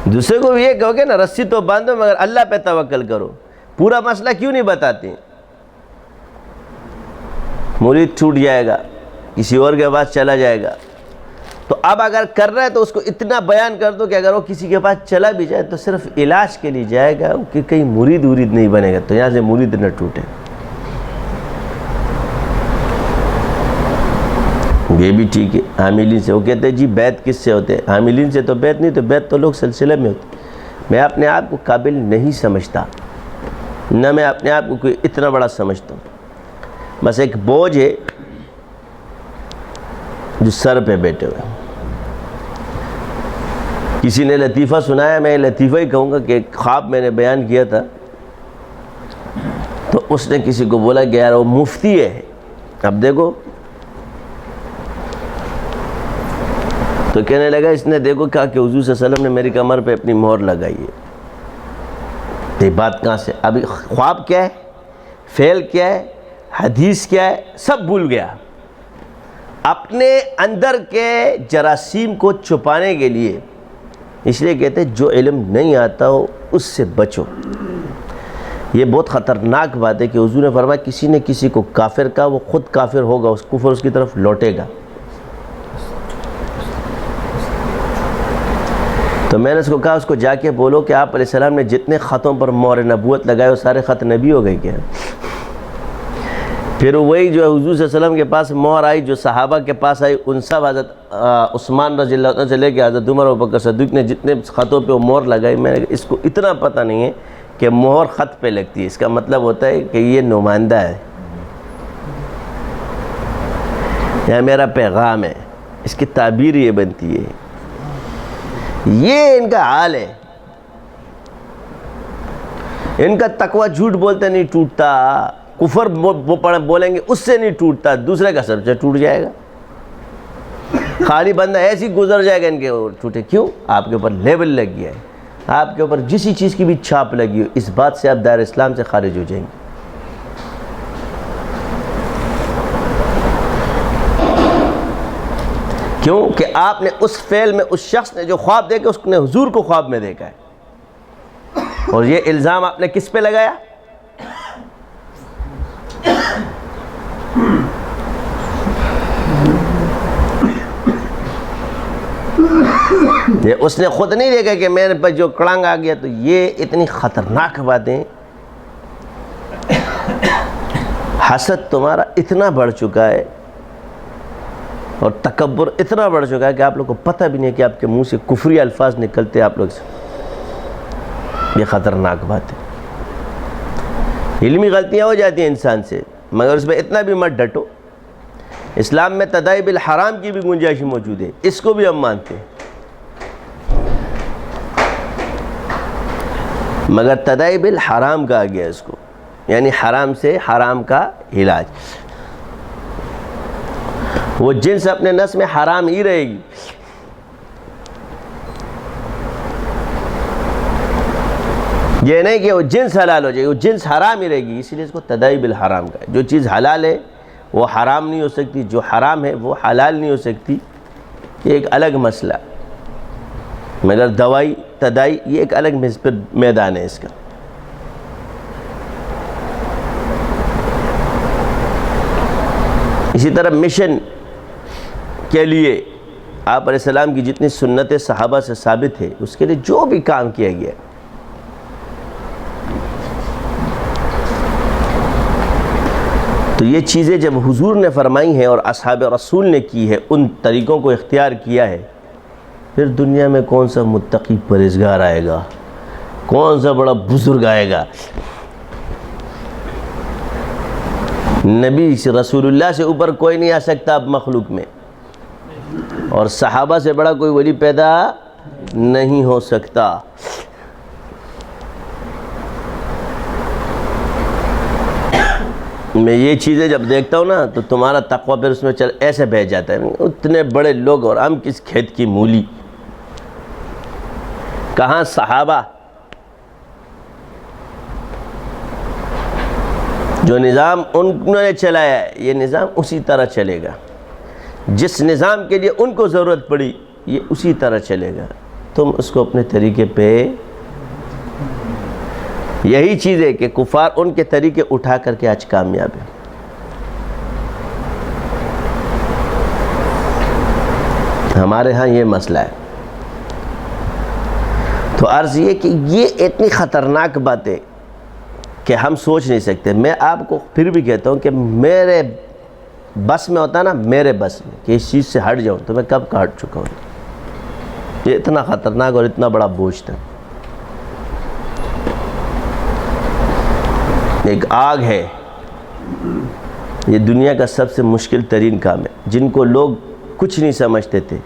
دوسرے کو بھی یہ کہو گے نا رسی تو باندھو مگر اللہ پہ توکل کرو. پورا مسئلہ کیوں نہیں بتاتے؟ مرید چھوٹ جائے گا, کسی اور کے پاس چلا جائے گا. تو اب اگر کر رہا ہے تو اس کو اتنا بیان کر دو کہ اگر وہ کسی کے پاس چلا بھی جائے تو صرف علاج کے لیے جائے گا, کہ کہیں مرید نہیں بنے گا, تو یہاں سے مرید نہ ٹوٹے. یہ بھی ٹھیک ہے. عاملین سے وہ کہتے ہیں جی بیعت کس سے ہوتے ہیں؟ عاملین سے تو بیعت نہیں, تو بیعت تو لوگ سلسلے میں ہوتے. میں اپنے آپ کو قابل نہیں سمجھتا, نہ میں اپنے آپ کو کوئی اتنا بڑا سمجھتا ہوں. بس ایک بوجھ ہے جو سر پہ بیٹھے ہوئے. کسی نے لطیفہ سنایا، میں لطیفہ ہی کہوں گا کہ ایک خواب میں نے بیان کیا تھا، تو اس نے کسی کو بولا کہ یار وہ مفتی ہے، اب دیکھو، تو کہنے لگا اس نے دیکھو کہا کہ حضور صلی اللہ علیہ وسلم نے میری کمر پہ اپنی مہر لگائی ہے، یہ بات کہاں سے؟ ابھی خواب کیا ہے، فعل کیا ہے، حدیث کیا ہے، سب بھول گیا۔ اپنے اندر کے جراثیم کو چھپانے کے لیے، اس لیے کہتے ہیں جو علم نہیں آتا ہو اس سے بچو۔ یہ بہت خطرناک بات ہے کہ حضور نے فرمایا کسی نے کسی کو کافر کہا، وہ خود کافر ہوگا، اس کفر اس کی طرف لوٹے گا۔ تو میں نے اس کو کہا، اس کو جا کے بولو کہ آپ علیہ السلام نے جتنے خطوں پر مہر نبوت لگائے وہ سارے خط نبی ہو گئے کیا؟ پھر وہی جو حضور صلی اللہ علیہ وسلم کے پاس مہر آئی، جو صحابہ کے پاس آئی، ان سب حضرت عثمان رضی اللہ عنہ سے لے کے حضرت عمر ابوبکر صدیق نے جتنے خطوں پہ وہ مہر لگائی، میں نے اس کو اتنا پتہ نہیں ہے کہ مہر خط پہ لگتی ہے، اس کا مطلب ہوتا ہے کہ یہ نمائندہ ہے یا میرا پیغام ہے، اس کی تعبیر یہ بنتی ہے۔ یہ ان کا حال ہے، ان کا تقوی جھوٹ بولتے نہیں ٹوٹتا، کفر بولیں گے اس سے نہیں ٹوٹتا، دوسرے کا سب سے ٹوٹ جائے گا۔ خالی بندہ ایسی گزر جائے گا ان کے ٹوٹے، کیوں؟ آپ کے اوپر لیبل لگ گیا ہے، آپ کے اوپر جسی چیز کی بھی چھاپ لگی ہو، اس بات سے آپ دائرہ اسلام سے خارج ہو جائیں گے۔ کیوں کہ آپ نے اس فعل میں، اس شخص نے جو خواب دیکھا اس نے حضور کو خواب میں دیکھا ہے، اور یہ الزام آپ نے کس پہ لگایا؟ یہ اس نے خود نہیں دیکھا کہ میرے پاس جو کڑنگ آ گیا۔ تو یہ اتنی خطرناک باتیں، حسد تمہارا اتنا بڑھ چکا ہے اور تکبر اتنا بڑھ چکا ہے کہ آپ لوگ کو پتہ بھی نہیں ہے کہ آپ کے منہ سے کفری الفاظ نکلتے آپ لوگ سے۔ یہ خطرناک بات ہے۔ علمی غلطیاں ہو جاتی ہیں انسان سے، مگر اس میں اتنا بھی مت ڈٹو۔ اسلام میں تدائی بالحرام کی بھی گنجائش موجود ہے، اس کو بھی ہم مانتے ہیں، مگر تدائی بالحرام کہا گیا اس کو، یعنی حرام سے حرام کا علاج۔ وہ جنس اپنے نس میں حرام ہی رہے گی، یہ نہیں کہ وہ جنس حلال ہو جائے گی، وہ جنس حرام ہی رہے گی، اسی لیے اس کو تدائی بالحرام کا ہے۔ جو چیز حلال ہے وہ حرام نہیں ہو سکتی، جو حرام ہے وہ حلال نہیں ہو سکتی، یہ ایک الگ مسئلہ، مگر دوائی تدائی یہ ایک الگ میدان ہے اس کا۔ اسی طرح مشن کے لیے آپ علیہ السلام کی جتنی سنتیں صحابہ سے ثابت ہے، اس کے لیے جو بھی کام کیا گیا ہے، تو یہ چیزیں جب حضور نے فرمائی ہیں اور اصحاب رسول نے کی ہے، ان طریقوں کو اختیار کیا ہے، پھر دنیا میں کون سا متقی پرہیزگار آئے گا، کون سا بڑا بزرگ آئے گا؟ نبی رسول اللہ سے اوپر کوئی نہیں آ سکتا اب مخلوق میں، اور صحابہ سے بڑا کوئی ولی پیدا نہیں ہو سکتا۔ میں یہ چیزیں جب دیکھتا ہوں نا تو تمہارا تقوی پھر اس میں ایسے بہہ جاتا ہے، اتنے بڑے لوگ اور ہم کس کھیت کی مولی۔ کہاں صحابہ؟ جو نظام انہوں نے چلایا ہے یہ نظام اسی طرح چلے گا، جس نظام کے لیے ان کو ضرورت پڑی یہ اسی طرح چلے گا، تم اس کو اپنے طریقے پہ۔ یہی چیز ہے کہ کفار ان کے طریقے اٹھا کر کے آج کامیاب ہیں۔ ہمارے ہاں یہ مسئلہ ہے۔ تو عرض یہ کہ یہ اتنی خطرناک بات ہے کہ ہم سوچ نہیں سکتے۔ میں آپ کو پھر بھی کہتا ہوں کہ میرے بس میں ہوتا نا، میرے بس میں کہ اس چیز سے ہٹ جاؤں تو میں کب کا ہٹ چکا ہوں۔ یہ اتنا خطرناک اور اتنا بڑا بوجھ تھا۔ ایک آگ ہے، یہ دنیا کا سب سے مشکل ترین کام ہے، جن کو لوگ کچھ نہیں سمجھتے تھے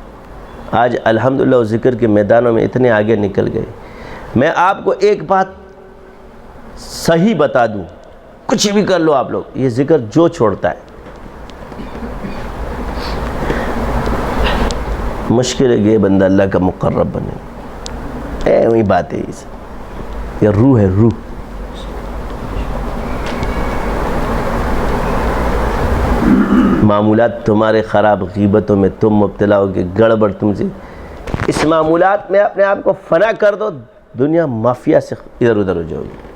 آج الحمدللہ وہ ذکر کے میدانوں میں اتنے آگے نکل گئے. میں آپ کو ایک بات صحیح بتا دوں، کچھ بھی کر لو آپ لوگ، یہ ذکر جو چھوڑتا ہے مشکل ہے کہ یہ بندہ اللہ کا مقرب بنے. وہی بات ہے، یہ روح ہے، روح. معمولات تمہارے خراب، غیبتوں میں تم مبتلا ہو کے، گڑبڑ تم سے، اس معمولات میں اپنے آپ کو فنا کر دو، دنیا مافیا سے ادھر ادھر ہو جاؤ گی.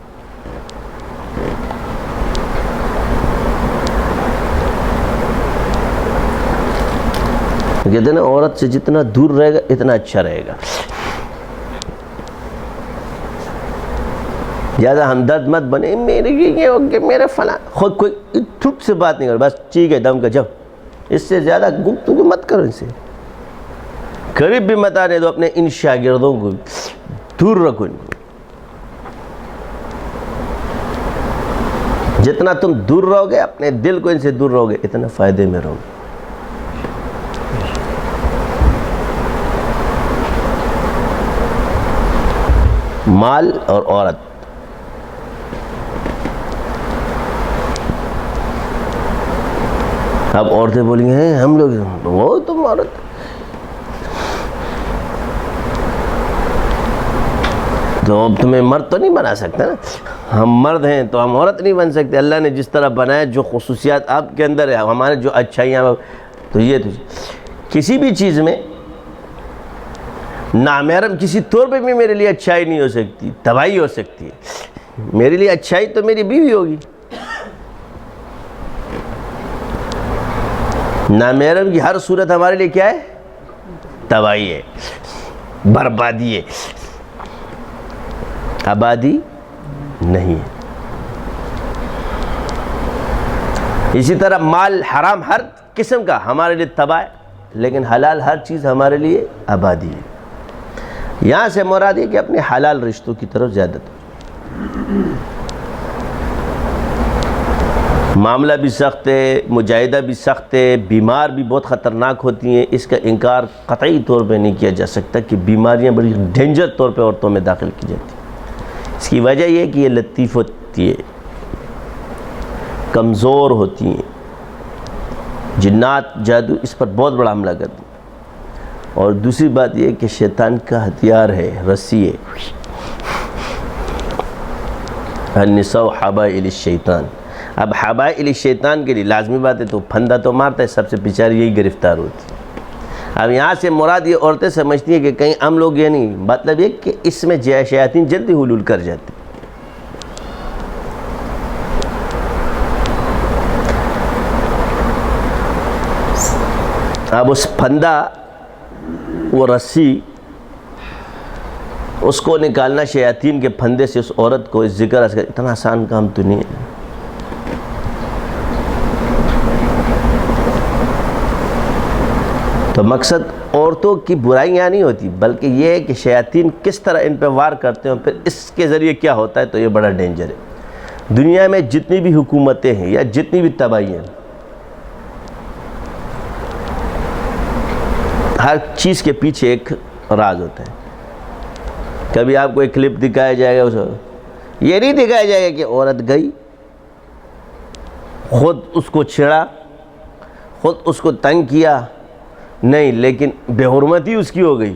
کہتے ہیں نا عورت سے جتنا دور رہے گا اتنا اچھا رہے گا. زیادہ ہمدرد مت بنے، میرے یہ ہو گیا، میرے فلاں، خود کوئی ٹھوٹ سے بات نہیں کرو، بس ٹھیک ہے دم کا جب. اس سے زیادہ گفتگو مت کرو، ان سے قریب بھی مت آنے دو. اپنے ان شاگردوں کو دور رکھو. ان کو جتنا تم دور رہو گے، اپنے دل کو ان سے دور رہو گے، اتنا فائدے میں رہو گے. مال اور عورت، اب عورتیں بولیں گے ہم لوگ، وہ تم عورت، تو اب تمہیں مرد تو نہیں بنا سکتا نا. ہم مرد ہیں تو ہم عورت نہیں بن سکتے. اللہ نے جس طرح بنایا، جو خصوصیات آپ کے اندر ہے، ہمارے جو اچھائیاں، تو یہ تو کسی بھی چیز میں نامحرم کسی طور پہ بھی میرے لیے اچھائی نہیں ہو سکتی، تباہی ہو سکتی ہے. میرے لیے اچھائی تو میری بیوی ہوگی. نامحرم کی ہر صورت ہمارے لیے کیا ہے؟ تباہی ہے، بربادی ہے، آبادی نہیں ہے. اسی طرح مال حرام ہر قسم کا ہمارے لیے تباہ ہے، لیکن حلال ہر چیز ہمارے لیے آبادی ہے. یہاں سے مراد ہے کہ اپنے حلال رشتوں کی طرف زیادہ معاملہ بھی سخت ہے، مجاہدہ بھی سخت ہے، بیمار بھی بہت خطرناک ہوتی ہیں. اس کا انکار قطعی طور پہ نہیں کیا جا سکتا کہ بیماریاں بڑی ڈینجر طور پہ عورتوں میں داخل کی جاتی ہیں. اس کی وجہ یہ ہے کہ یہ لطیف ہوتی ہے، کمزور ہوتی ہیں، جنات جادو اس پر بہت بڑا حملہ کرتی ہیں. اور دوسری بات یہ کہ شیطان کا ہتھیار ہے، رسی ہے. النساء حبائل الشیطان. اب حبائل الشیطان کے لیے لازمی بات ہے تو پھندا تو مارتا ہے، سب سے بیچاری یہی گرفتار ہوتی ہے. اب یہاں سے مراد یہ عورتیں سمجھتی ہیں کہ کہیں ہم لوگ یہ نہیں، مطلب یہ کہ اس میں شیاطین جلدی حلول کر جاتے. اب اس پھندا، وہ رسی، اس کو نکالنا شیاطین کے پھندے سے اس عورت کو، اس ذکر اتنا آسان کام تو نہیں ہے. تو مقصد عورتوں کی برائیاں نہیں ہوتی، بلکہ یہ ہے کہ شیاطین کس طرح ان پہ وار کرتے ہیں، پھر اس کے ذریعے کیا ہوتا ہے. تو یہ بڑا ڈینجر ہے. دنیا میں جتنی بھی حکومتیں ہیں یا جتنی بھی تباہیاں ہیں، ہر چیز کے پیچھے ایک راز ہوتا ہے. کبھی آپ کو ایک کلپ دکھایا جائے گا، یہ نہیں دکھایا جائے گا کہ عورت گئی، خود اس کو چھڑا، خود اس کو تنگ کیا، نہیں، لیکن بے حرمتی اس کی ہو گئی،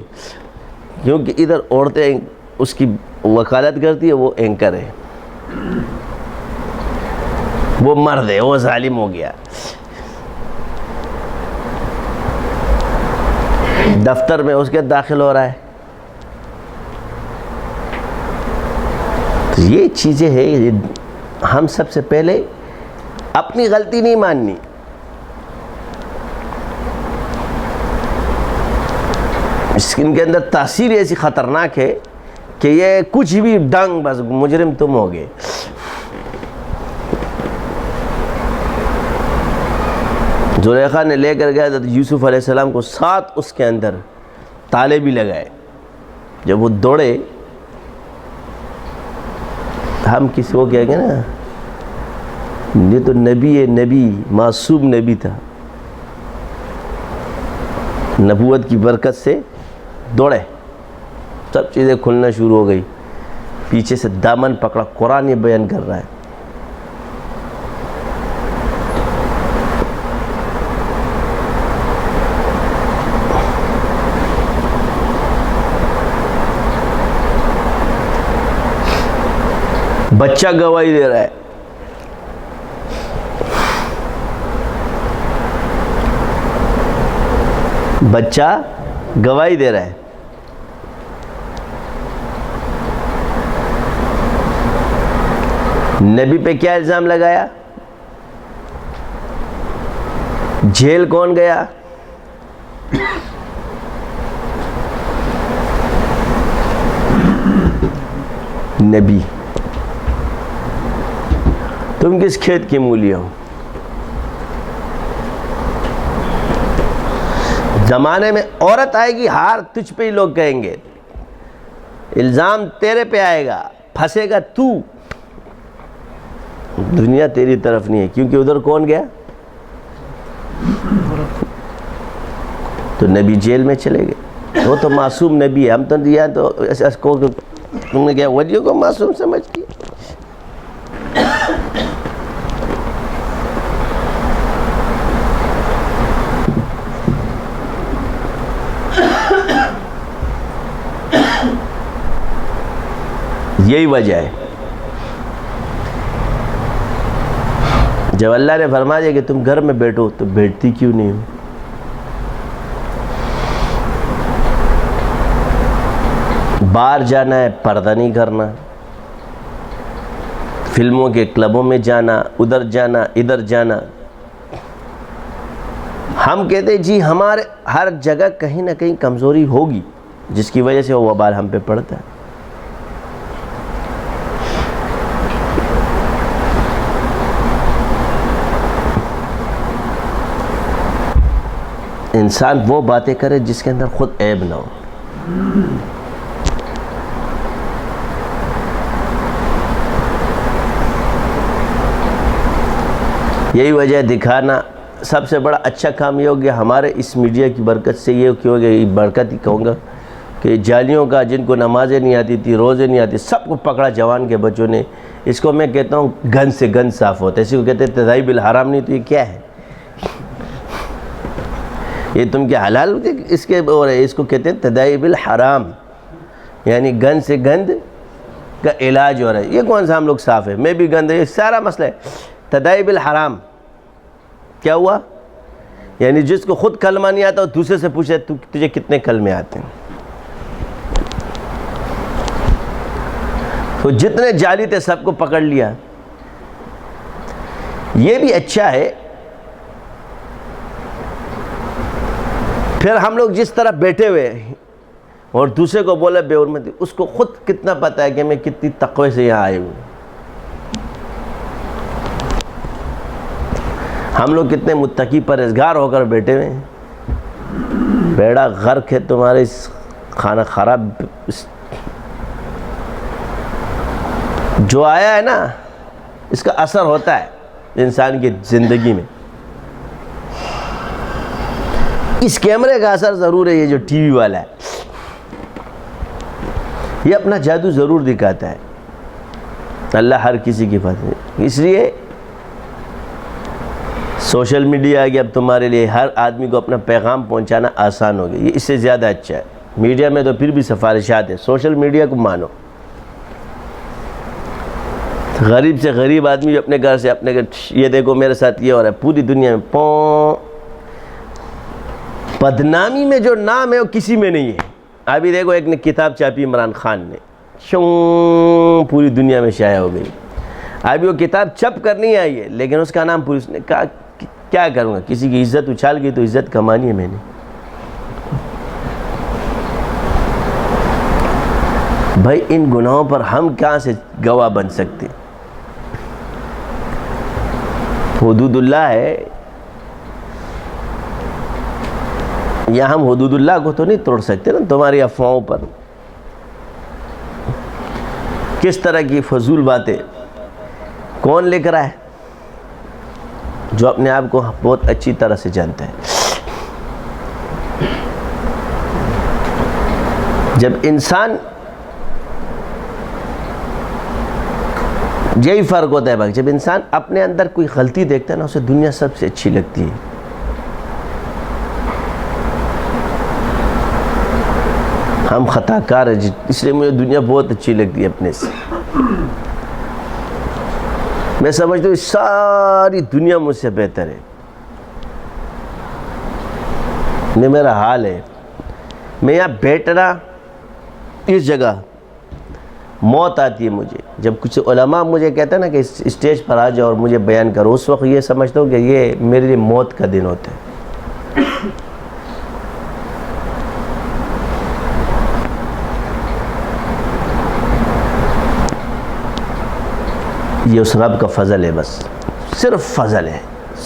کیونکہ ادھر عورتیں اس کی وکالت کرتی ہے، وہ اینکر ہے، وہ مرد ہے، وہ ظالم ہو گیا. دفتر میں اس کے داخل ہو رہا ہے. تو یہ چیزیں ہیں، ہم سب سے پہلے اپنی غلطی نہیں ماننی. ان کے اندر تاثیر ایسی خطرناک ہے کہ یہ کچھ بھی ڈنگ، بس مجرم تم ہو گئے. زلیخا نے لے کر گیا حضرت یوسف علیہ السلام کو، ساتھ اس کے اندر تالے بھی لگائے. جب وہ دوڑے، ہم کسی کو کہہ گئے نا، یہ تو نبی ہے، نبی معصوم نبی تھا. نبوت کی برکت سے دوڑے، سب چیزیں کھلنا شروع ہو گئی، پیچھے سے دامن پکڑا، قرآن یہ بیان کر رہا ہے۔ بچہ گواہی دے رہا ہے، بچہ گواہی دے رہا ہے۔ نبی پہ کیا الزام لگایا؟ جیل کون گیا؟ نبی۔ تم کس کھیت کی مولی ہو؟ زمانے میں عورت آئے گی، ہار تجھ پہ ہی لوگ کہیں گے، الزام تیرے پہ آئے گا، پھنسے گا تو، دنیا تیری طرف نہیں ہے، کیونکہ ادھر کون گیا؟ تو نبی جیل میں چلے گئے، وہ تو معصوم نبی ہے، ہم تو دیا تو تم نے کیا ولیوں کو معصوم سمجھ کی؟ یہی وجہ ہے جب اللہ نے فرما دیا کہ تم گھر میں بیٹھو تو بیٹھتی کیوں نہیں ہو؟ باہر جانا ہے، پردہ نہیں کرنا، فلموں کے کلبوں میں جانا، ادھر جانا ادھر جانا۔ ہم کہتے جی ہمارے ہر جگہ کہیں نہ کہیں کمزوری ہوگی جس کی وجہ سے وہ وبال ہم پہ پڑتا ہے۔ انسان وہ باتیں کرے جس کے اندر خود عیب نہ ہو۔ یہی وجہ ہے دکھانا سب سے بڑا اچھا کام یہ ہو گیا ہمارے اس میڈیا کی برکت سے، یہ کیوں گیا، یہ برکت ہی کہوں گا کہ جالیوں کا، جن کو نمازیں نہیں آتی تھی، روزے نہیں آتی، سب کو پکڑا جوان کے بچوں نے۔ اس کو میں کہتا ہوں گن سے گن صاف ہوتا ہے، اسی کو کہتے ہیں تذائب الحرام۔ نہیں تو یہ کیا ہے؟ یہ تم کیا حلال اس کے اور اس کو کہتے ہیں تذائب الحرام، یعنی گند سے گند کا علاج ہو رہا ہے۔ یہ کون سا ہم لوگ صاف ہے؟ میں بھی گند ہے، یہ سارا مسئلہ ہے تذائب الحرام۔ کیا ہوا؟ یعنی جس کو خود کلمہ نہیں آتا وہ دوسرے سے پوچھے تجھے کتنے کلمے آتے ہیں؟ تو جتنے جالی تھے سب کو پکڑ لیا۔ یہ بھی اچھا ہے۔ پھر ہم لوگ جس طرح بیٹھے ہوئے اور دوسرے کو بولے بے حرمتی، اس کو خود کتنا پتہ ہے کہ میں کتنی تقوی سے یہاں آئے ہوں۔ ہم لوگ کتنے متقی پرہیزگار ہو کر بیٹھے ہوئے ہیں۔ بیڑا غرق ہے تمہارے اس کھانا خراب۔ جو آیا ہے نا اس کا اثر ہوتا ہے انسان کی زندگی میں۔ اس کیمرے کا اثر ضرور ہے، یہ جو ٹی وی والا ہے یہ اپنا جادو ضرور دکھاتا ہے۔ اللہ ہر کسی کی حفاظت۔ اس لیے سوشل میڈیا آ گیا، اب تمہارے لیے ہر آدمی کو اپنا پیغام پہنچانا آسان ہو گیا۔ یہ اس سے زیادہ اچھا ہے۔ میڈیا میں تو پھر بھی سفارشات ہیں، سوشل میڈیا کو مانو۔ غریب سے غریب آدمی جو اپنے گھر سے اپنے گھر، یہ دیکھو میرے ساتھ یہ ہو رہا ہے، پوری دنیا میں بدنامی میں جو نام ہے وہ کسی میں نہیں ہے۔ ابھی دیکھو ایک نے کتاب چھاپی عمران خان نے، پوری دنیا میں شائع ہو گئی۔ ابھی وہ کتاب چھپ کر نہیں آئی ہے لیکن اس کا نام پولیس نے کہا کیا کروں گا، کسی کی عزت اچھال گئی تو عزت کمانی ہے میں نے۔ بھائی ان گناہوں پر ہم کہاں سے گواہ بن سکتے؟ حدود اللہ ہے، یا ہم حدود اللہ کو تو نہیں توڑ سکتے نا تمہاری افواہوں پر۔ کس طرح کی فضول باتیں کون لکھ رہا ہے؟ جو اپنے آپ کو بہت اچھی طرح سے جانتا ہے۔ جب انسان یہی فرق ہوتا ہے بھائی، جب انسان اپنے اندر کوئی غلطی دیکھتا ہے نا، اسے دنیا سب سے اچھی لگتی ہے. ہم خطا کار ہیں، اس لیے مجھے دنیا بہت اچھی لگتی ہے اپنے سے. میں سمجھتا ہوں ساری دنیا مجھ سے بہتر ہے. یہ میرا حال ہے. میں یہاں بیٹھنا، اس جگہ موت آتی ہے مجھے. جب کچھ علماء مجھے کہتے ہیں نا کہ اسٹیج پر آ جاؤ اور مجھے بیان کرو، اس وقت یہ سمجھتا ہوں کہ یہ میرے لیے موت کا دن ہوتا ہے. یہ اس رب کا فضل ہے، بس صرف فضل ہے،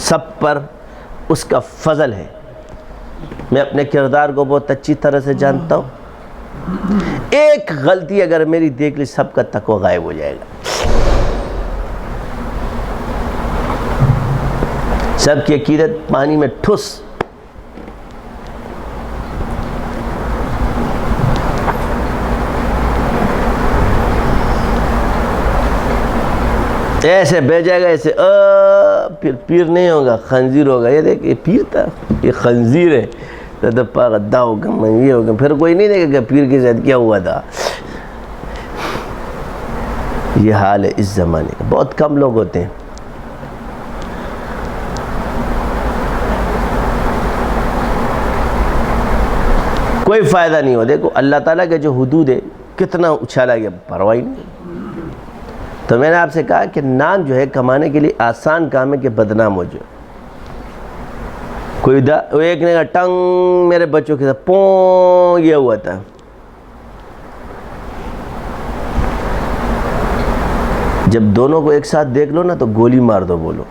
سب پر اس کا فضل ہے. میں اپنے کردار کو بہت اچھی طرح سے جانتا ہوں. ایک غلطی اگر میری دیکھ لی، سب کا تقوی غائب ہو جائے گا. سب کی عقیدت پانی میں ٹھس. ایسے بہ جائے گا، ایسے پھر پیر نہیں ہوگا، خنزیر ہوگا. یہ دیکھ، یہ پیر تھا، یہ خنزیر ہے. دپا غدہ ہوگا، میں یہ ہوگا. پھر کوئی نہیں دیکھے کہ پیر کے ساتھ کیا ہوا تھا. یہ حال ہے اس زمانے کا. بہت کم لوگ ہوتے ہیں. کوئی فائدہ نہیں ہو. دیکھو اللہ تعالیٰ کے جو حدود ہے کتنا اچھالا گیا، پرواہ نہیں. تو میں نے آپ سے کہا کہ نام جو ہے کمانے کے لیے آسان کام ہے کہ بدنام ہو جائے. کوئی ایک نے کہا ٹنگ میرے بچوں کے ساتھ پوں، یہ ہوا تھا. جب دونوں کو ایک ساتھ دیکھ لو نا تو گولی مار دو. بولو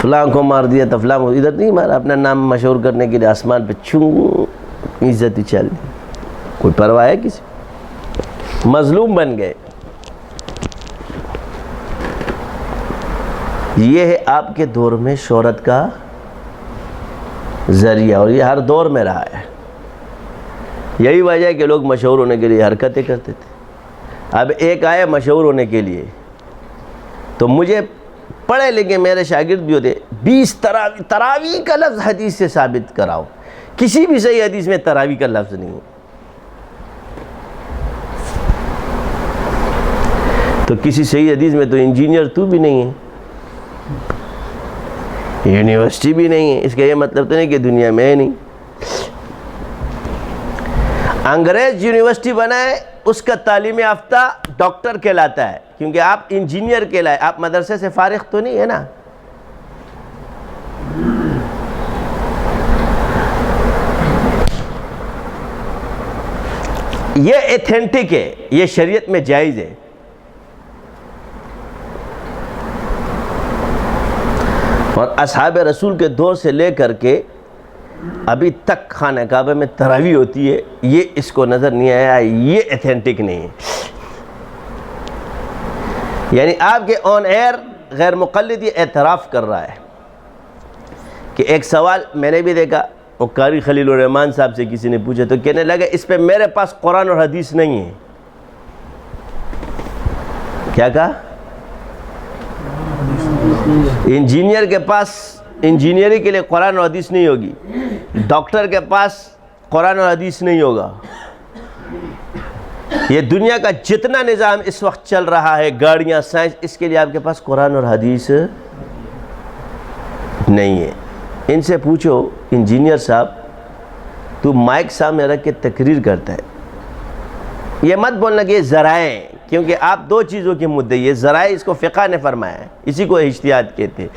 فلاں کو مار دیا تو فلاں کو ادھر نہیں مارا. اپنا نام مشہور کرنے کے لیے آسمان پہ چھو عزت ہی چل دی. کوئی پرواہ ہے کسی؟ مظلوم بن گئے. یہ ہے آپ کے دور میں شہرت کا ذریعہ، اور یہ ہر دور میں رہا ہے. یہی وجہ ہے کہ لوگ مشہور ہونے کے لیے حرکتیں کرتے تھے. اب ایک آئے مشہور ہونے کے لیے، تو مجھے پڑھے لکھے میرے شاگرد بھی ہوتے، 20 تراویح کا لفظ حدیث سے ثابت کراؤ. کسی بھی صحیح حدیث میں تراویح کا لفظ نہیں ہے. تو کسی صحیح حدیث میں تو انجینئر تو بھی نہیں ہے، یونیورسٹی بھی نہیں ہے. اس کا یہ مطلب تو نہیں کہ دنیا میں ہے نہیں. انگریز یونیورسٹی بنائے، اس کا تعلیم یافتہ ڈاکٹر کہلاتا ہے، کیونکہ آپ انجینئر کہلائے. آپ مدرسے سے فارغ تو نہیں ہے نا. یہ ایتھینٹک ہے، یہ شریعت میں جائز ہے. اور اصحاب رسول کے دور سے لے کر کے ابھی تک خانہ کعبہ میں تراویح ہوتی ہے. یہ اس کو نظر نہیں آیا، یہ ایتھینٹک نہیں ہے. یعنی آپ کے آن ایئر غیر مقلد یہ اعتراف کر رہا ہے کہ ایک سوال میں نے بھی دیکھا، وہ قاری خلیل الرحمن صاحب سے کسی نے پوچھا تو کہنے لگا اس پہ میرے پاس قرآن اور حدیث نہیں ہے. کیا کہا؟ انجینئر کے پاس انجینئرنگ کے لیے قرآن اور حدیث نہیں ہوگی، ڈاکٹر کے پاس قرآن اور حدیث نہیں ہوگا. یہ دنیا کا جتنا نظام اس وقت چل رہا ہے، گاڑیاں، سائنس، اس کے لیے آپ کے پاس قرآن اور حدیث نہیں ہے. ان سے پوچھو انجینئر صاحب، تو مائک سامنے رکھ کے تقریر کرتا ہے، یہ مت بولنا کہ یہ ذرائع ہیں، کیونکہ آپ دو چیزوں کے مدعے. یہ ذرائع اس کو فقہ نے فرمایا ہے، اسی کو اجتہاد کہتے ہیں.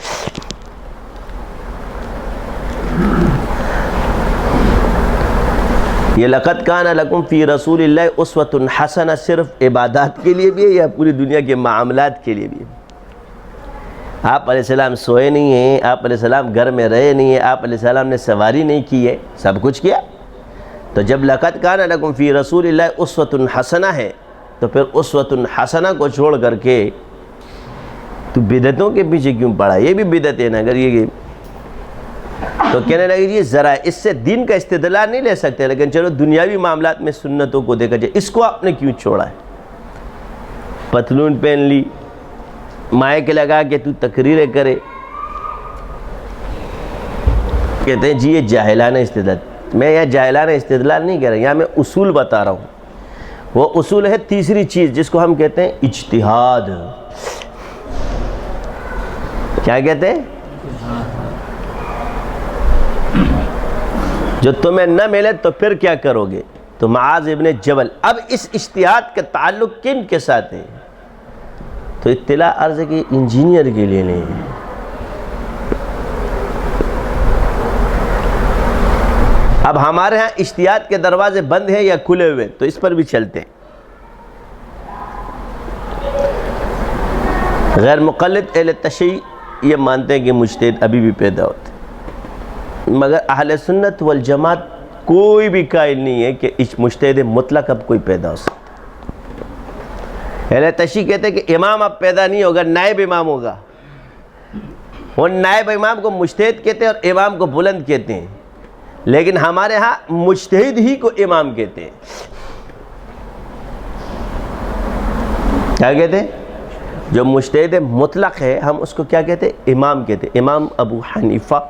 یہ لقد کان لکم فی رسول اللہ اسوۃ حسنہ صرف عبادات کے لیے بھی ہے یا پوری دنیا کے معاملات کے لیے بھی ہے؟ آپ علیہ السلام سوئے نہیں ہیں، آپ علیہ السلام گھر میں رہے نہیں ہیں، آپ علیہ السلام نے سواری نہیں کی ہے، سب کچھ کیا. تو جب لقد کان لکم فی رسول اللہ اسوۃ حسنہ ہے تو پھر اسوۃ حسنہ کو چھوڑ کر کے تو بدعتوں کے پیچھے کیوں پڑا؟ یہ بھی بدعت ہے نا. اگر یہ تو کہنے لگے جی ذرا اس سے دین کا استدلال نہیں لے سکتے، لیکن چلو دنیاوی معاملات میں سنتوں کو دیکھا جائے، اس کو آپ نے کیوں چھوڑا ہے؟ پتلون پہن لی، مائک لگا کے تو تقریریں کرے، کہتے ہیں جی یہ جاہلانہ استدلال۔ میں یہاں جاہلانہ استدلال نہیں کہہ رہا، یہاں میں اصول بتا رہا ہوں۔ وہ اصول ہے تیسری چیز جس کو ہم کہتے ہیں اجتہاد۔ کیا کہتے ہیں؟ جو تمہیں نہ ملے تو پھر کیا کرو گے؟ تو معاذ ابن جبل، اب اس اجتہاد کا تعلق کن کے ساتھ ہے؟ تو اطلاع عرض ہے کہ انجینئر کے لیے نہیں ہے۔ اب ہمارے ہاں اجتہاد کے دروازے بند ہیں یا کھلے ہوئے؟ تو اس پر بھی چلتے ہیں۔ غیر مقلد اہل تشیع یہ مانتے ہیں کہ مجتہد ابھی بھی پیدا ہوتے ہیں، مگر اہل سنت والجماعت کوئی بھی قائل نہیں ہے کہ مجتہد مطلق اب کوئی پیدا ہو سکتا۔ اہل تشیع کہتے ہیں کہ امام اب پیدا نہیں ہوگا، نائب امام ہوگا۔ وہ نائب امام کو مجتہد کہتے ہیں اور امام کو بلند کہتے ہیں، لیکن ہمارے ہاں مجتہد ہی کو امام کہتے ہیں۔ کیا کہتے ہیں؟ جو مجتہد مطلق ہے ہم اس کو کیا کہتے ہیں؟ امام کہتے ہیں۔ امام ابو حنیفہ،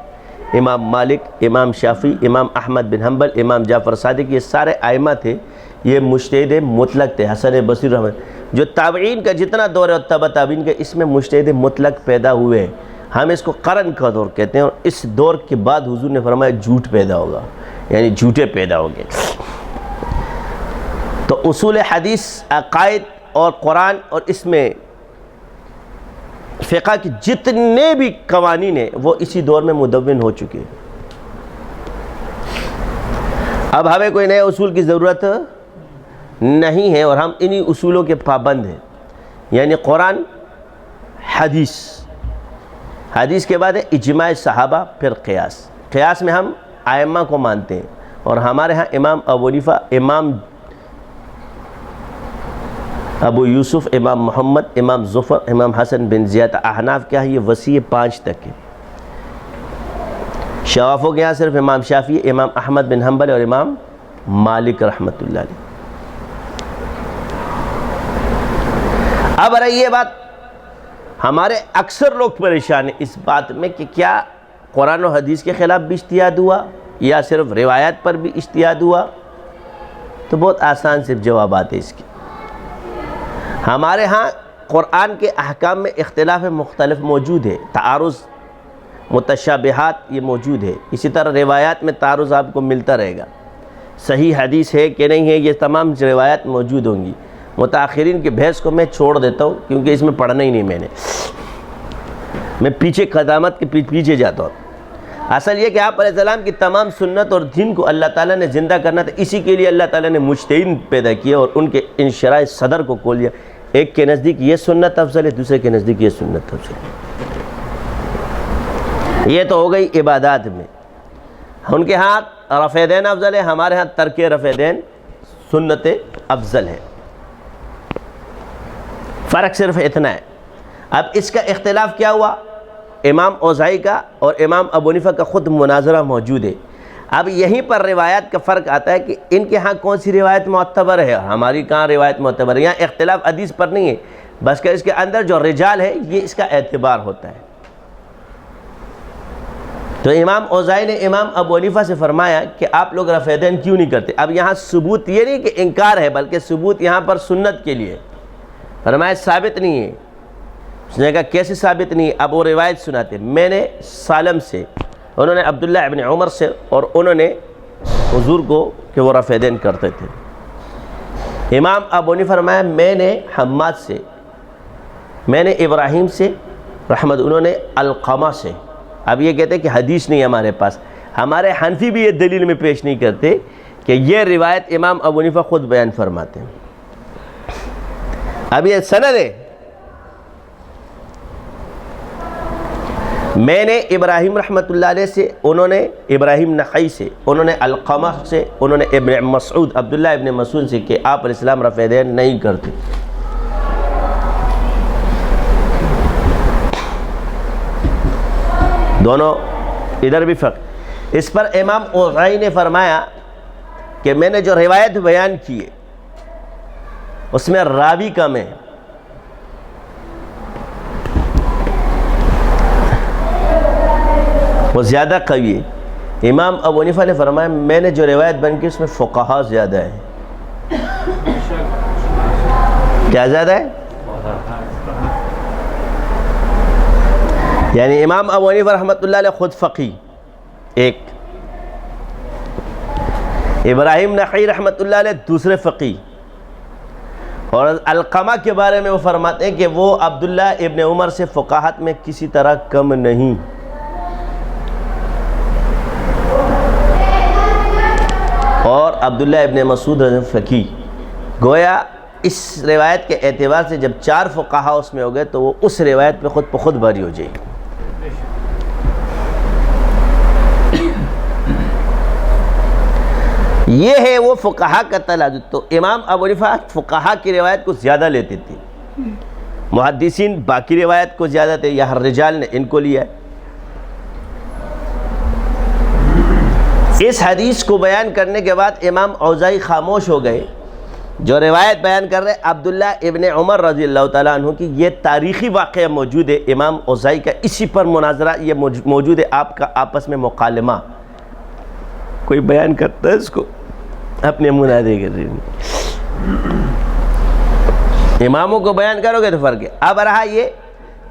امام مالک، امام شافعی، امام احمد بن حنبل، امام جعفر صادق، یہ سارے ائمہ تھے، یہ مجتہد مطلق تھے۔ حسن بصری رحمۃ، جو تابعین کا جتنا دور ہے اور تبع تابعین کا، اس میں مجتہد مطلق پیدا ہوئے ہیں۔ ہم اس کو قرن کا دور کہتے ہیں، اور اس دور کے بعد حضور نے فرمایا جھوٹ پیدا ہوگا، یعنی جھوٹے پیدا ہوں گے۔ تو اصول حدیث، عقائد اور قرآن اور اس میں فقہ کی جتنے بھی قوانین ہیں وہ اسی دور میں مدون ہو چکے ہیں۔ اب ہمیں کوئی نئے اصول کی ضرورت نہیں ہے، اور ہم انہی اصولوں کے پابند ہیں، یعنی قرآن، حدیث، حدیث کے بعد ہے اجماع صحابہ، پھر قیاس۔ قیاس میں ہم ائمہ کو مانتے ہیں، اور ہمارے ہاں امام ابو حنیفہ، امام ابو یوسف، امام محمد، امام ظفر، امام حسن بن زیاد، احناف کیا ہے یہ وسیع 5 تک ہے۔ شوافوں کے یہاں صرف امام شافعی، امام احمد بن حنبل اور امام مالک رحمۃ اللہ علیہ۔ اب رہی یہ بات، ہمارے اکثر لوگ پریشان ہیں اس بات میں کہ کیا قرآن و حدیث کے خلاف بھی اجتہاد ہوا یا صرف روایات پر بھی اجتہاد ہوا؟ تو بہت آسان صرف جوابات ہیں اس کے۔ ہمارے ہاں قرآن کے احکام میں اختلاف مختلف موجود ہے، تعارض، متشابہات یہ موجود ہے۔ اسی طرح روایات میں تعارض آپ کو ملتا رہے گا، صحیح حدیث ہے کہ نہیں ہے، یہ تمام روایات موجود ہوں گی۔ متاخرین کے بحث کو میں چھوڑ دیتا ہوں کیونکہ اس میں پڑھنا ہی نہیں میں پیچھے قدامت کے پیچھے جاتا ہوں۔ اصل یہ کہ آپ علیہ السلام کی تمام سنت اور دین کو اللہ تعالیٰ نے زندہ کرنا تھا، اسی کے لیے اللہ تعالیٰ نے مجتہدین پیدا کیا اور ان کے انشراح صدر کو کھول دیا۔ ایک کے نزدیک یہ سنت افضل ہے، دوسرے کے نزدیک یہ سنت افضل ہے۔ یہ تو ہو گئی عبادات میں۔ ان کے ہاں رفع دین افضل ہے، ہمارے ہاں ترک رفع دین سنت افضل ہے۔ فرق صرف اتنا ہے۔ اب اس کا اختلاف کیا ہوا؟ امام اوزاعی کا اور امام ابو حنیفہ کا خود مناظرہ موجود ہے۔ اب یہیں پر روایات کا فرق آتا ہے کہ ان کے ہاں کون سی روایت معتبر ہے، ہماری کہاں روایت معتبر ہے۔ یہاں اختلاف حدیث پر نہیں ہے، بس کہ اس کے اندر جو رجال ہے یہ اس کا اعتبار ہوتا ہے۔ تو امام اوزاعی نے امام ابو حنیفہ سے فرمایا کہ آپ لوگ رفع دین کیوں نہیں کرتے؟ اب یہاں ثبوت یہ نہیں کہ انکار ہے، بلکہ ثبوت یہاں پر سنت کے لیے فرمایا ثابت نہیں ہے۔ اس نے کہا کیسے ثابت نہیں ہے؟ اب وہ روایت سناتے، میں نے سالم سے، انہوں نے عبداللہ ابن عمر سے، اور انہوں نے حضور کو کہ وہ رفع دین کرتے تھے۔ امام ابو حنیفہ فرمایا میں نے حماد سے، میں نے ابراہیم سے رحمت، انہوں نے علقمہ سے۔ اب یہ کہتے ہیں کہ حدیث نہیں ہمارے پاس، ہمارے حنفی بھی یہ دلیل میں پیش نہیں کرتے کہ یہ روایت امام ابو حنیفہ خود بیان فرماتے ہیں۔ اب یہ سند ہے، میں نے ابراہیم رحمۃ اللہ علیہ سے، انہوں نے ابراہیم نخعی سے، انہوں نے علقمہ سے، انہوں نے ابن مسعود، عبداللہ ابن مسعود سے کہ آپ علیہ السلام رفع دین نہیں کرتے۔ دونوں ادھر بھی فرق۔ اس پر امام اوزائی نے فرمایا کہ میں نے جو روایت بیان کی ہے اس میں راوی کم ہے، وہ زیادہ قوی ہے۔ امام ابو حنیفہ نے فرمایا میں نے جو روایت بیان کی اس میں فقہا زیادہ ہے۔ کیا زیادہ ہے؟ یعنی امام ابو حنیفہ رحمۃ اللہ علیہ خود فقی ایک، ابراہیم نخعی رحمۃ اللہ علیہ دوسرے فقی، اور علقمہ کے بارے میں وہ فرماتے ہیں کہ وہ عبداللہ ابن عمر سے فقاہت میں کسی طرح کم نہیں۔ اور عبداللہ ابن مسعود فقی، گویا اس روایت کے اعتبار سے جب 4 فقہا اس میں ہو گئے تو وہ اس روایت پہ خود بخود باری ہو جائے گی۔ یہ ہے وہ فقہا کا تلازم۔ تو امام ابو حنیفہ فقہا کی روایت کو زیادہ لیتے تھے، محدثین باقی روایت کو زیادہ تھے، یا رجال نے ان کو لیا ہے۔ اس حدیث کو بیان کرنے کے بعد امام اوزائی خاموش ہو گئے، جو روایت بیان کر رہے عبداللہ ابن عمر رضی اللہ تعالیٰ عنہ کی، یہ تاریخی واقعہ موجود ہے امام اوزائی کا، اسی پر مناظرہ یہ موجود ہے، آپ کا آپس میں مکالمہ، کوئی بیان کرتا ہے اس کو اپنے مناظرے کے ذریعے، اماموں کو بیان کرو گے تو فرق ہے۔ اب رہا یہ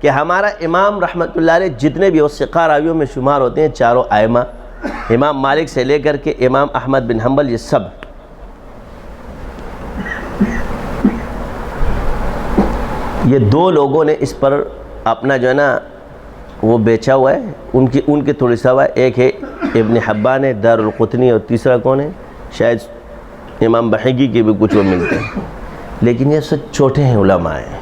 کہ ہمارا امام رحمۃ اللہ علیہ جتنے بھی وثقہ راویوں میں شمار ہوتے ہیں، چاروں ائمہ، امام مالک سے لے کر کے امام احمد بن حنبل، یہ سب یہ 2 لوگوں نے اس پر اپنا جو ہے نا وہ بیچا ہوا ہے، ان کے تھوڑی سا ہوا ہے، ایک ہے ابن حبان ہے دار القطنی، اور تیسرا کون ہے؟ شاید امام بحیگی کے بھی کچھ وہ ملتے ہیں، لیکن یہ سب چھوٹے ہیں، علماء ہیں۔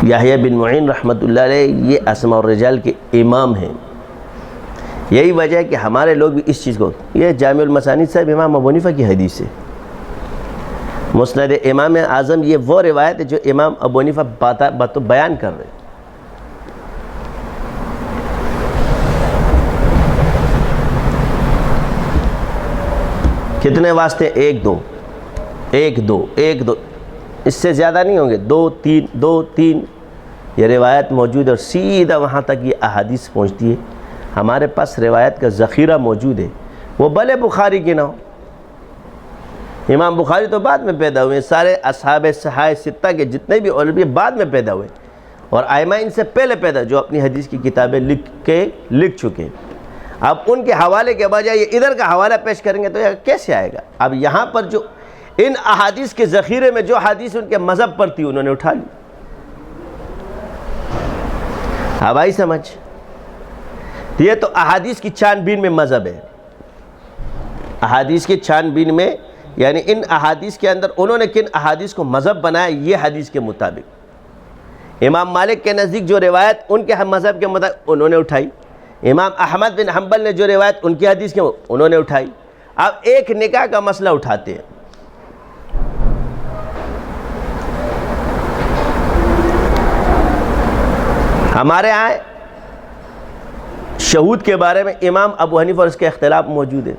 یحییٰ بن معین رحمۃ اللہ علیہ یہ اسماء الرجال کے امام ہیں۔ یہی وجہ ہے کہ ہمارے لوگ بھی اس چیز کو، یہ جامع المسانید صاحب امام ابو حنیفہ کی حدیث ہے، مسند امام اعظم، یہ وہ روایت ہے جو امام ابو حنیفہ بیان کر رہے ہیں۔ کتنے واسطے؟ 1 2 1 2 1 2، اس سے زیادہ نہیں ہوں گے، 2 3 2 3 یہ روایت موجود ہے، اور سیدھا وہاں تک یہ احادیث پہنچتی ہے۔ ہمارے پاس روایت کا ذخیرہ موجود ہے، وہ بھلے بخاری کی نہ ہو، امام بخاری تو بعد میں پیدا ہوئے، سارے اصحاب صحاح 6 کے جتنے بھی علماء بعد میں پیدا ہوئے، اور ائمہ ان سے پہلے پیدا جو اپنی حدیث کی کتابیں لکھ چکے۔ اب ان کے حوالے کے بجائے یہ ادھر کا حوالہ پیش کریں گے تو یہ کیسے آئے گا؟ اب یہاں پر جو ان احادیث کے ذخیرے میں جو حدیث ان کے مذہب پر تھی انہوں نے اٹھا لی۔ اب آئی سمجھ؟ یہ تو احادیث کی چھان بین میں مذہب ہے، احادیث کی چھان بین میں، یعنی ان احادیث کے اندر انہوں نے کن احادیث کو مذہب بنایا، یہ حدیث کے مطابق۔ امام مالک کے نزدیک جو روایت ان کے مذہب کے مطابق انہوں نے اٹھائی، امام احمد بن حنبل نے جو روایت ان کی حدیث کے انہوں نے اٹھائی۔ اب ایک نکاح کا مسئلہ اٹھاتے ہیں، ہمارے ہاں شہود کے بارے میں امام ابو حنیفہ اور اس کے اختلاف موجود ہے۔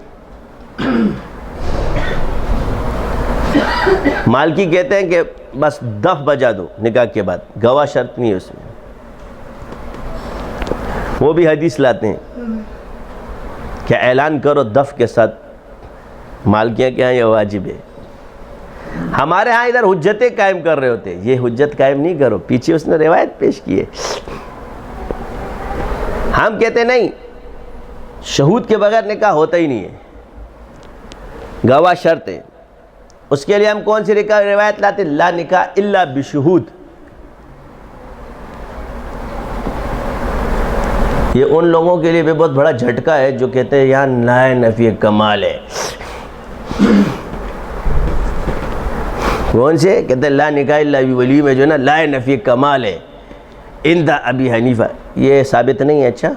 مالکی کہتے ہیں کہ بس دف بجا دو نکاح کے بعد، گواہ شرط نہیں ہے اس میں، وہ بھی حدیث لاتے ہیں کہ اعلان کرو دف کے ساتھ، مالکیاں کے ہاں یہ واجب ہے۔ ہمارے ہاں ادھر حجتیں قائم کر رہے ہوتے، یہ حجت قائم نہیں کرو، پیچھے اس نے روایت پیش کی ہے۔ ہم کہتے نہیں، شہود کے بغیر نکاح ہوتا ہی نہیں ہے، گواہ شرط ہے۔ اس کے لیے ہم کون سی روایت لاتے؟ لا نکاح الا بشہود۔ یہ ان لوگوں کے لیے بھی بہت بڑا جھٹکا ہے جو کہتے ہیں یہاں لا نفی کمال ہے۔ کون سے کہتے ہیں لا نکاح الا بولی میں جو نا لا نفی کمال ہے عند ابی حنیفہ، یہ ثابت نہیں ہے۔ اچھا،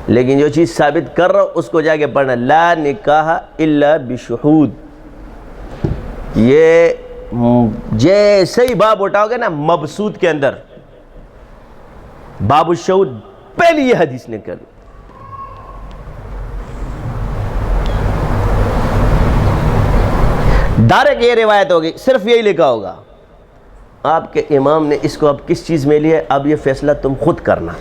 لیکن جو چیز ثابت کر رہا ہوں اس کو جا کے پڑھنا، لا نکاح الا بشہود۔ یہ جیسے ہی باب اٹھاؤ گے نا مبسوط کے اندر، باب الشہود پہلی یہ حدیث نے کر. ڈائریکٹ یہ روایت ہوگی, صرف یہی لکھا ہوگا آپ کے امام نے اس کو اب کس چیز میں لیا ہے, اب یہ فیصلہ تم خود کرنا.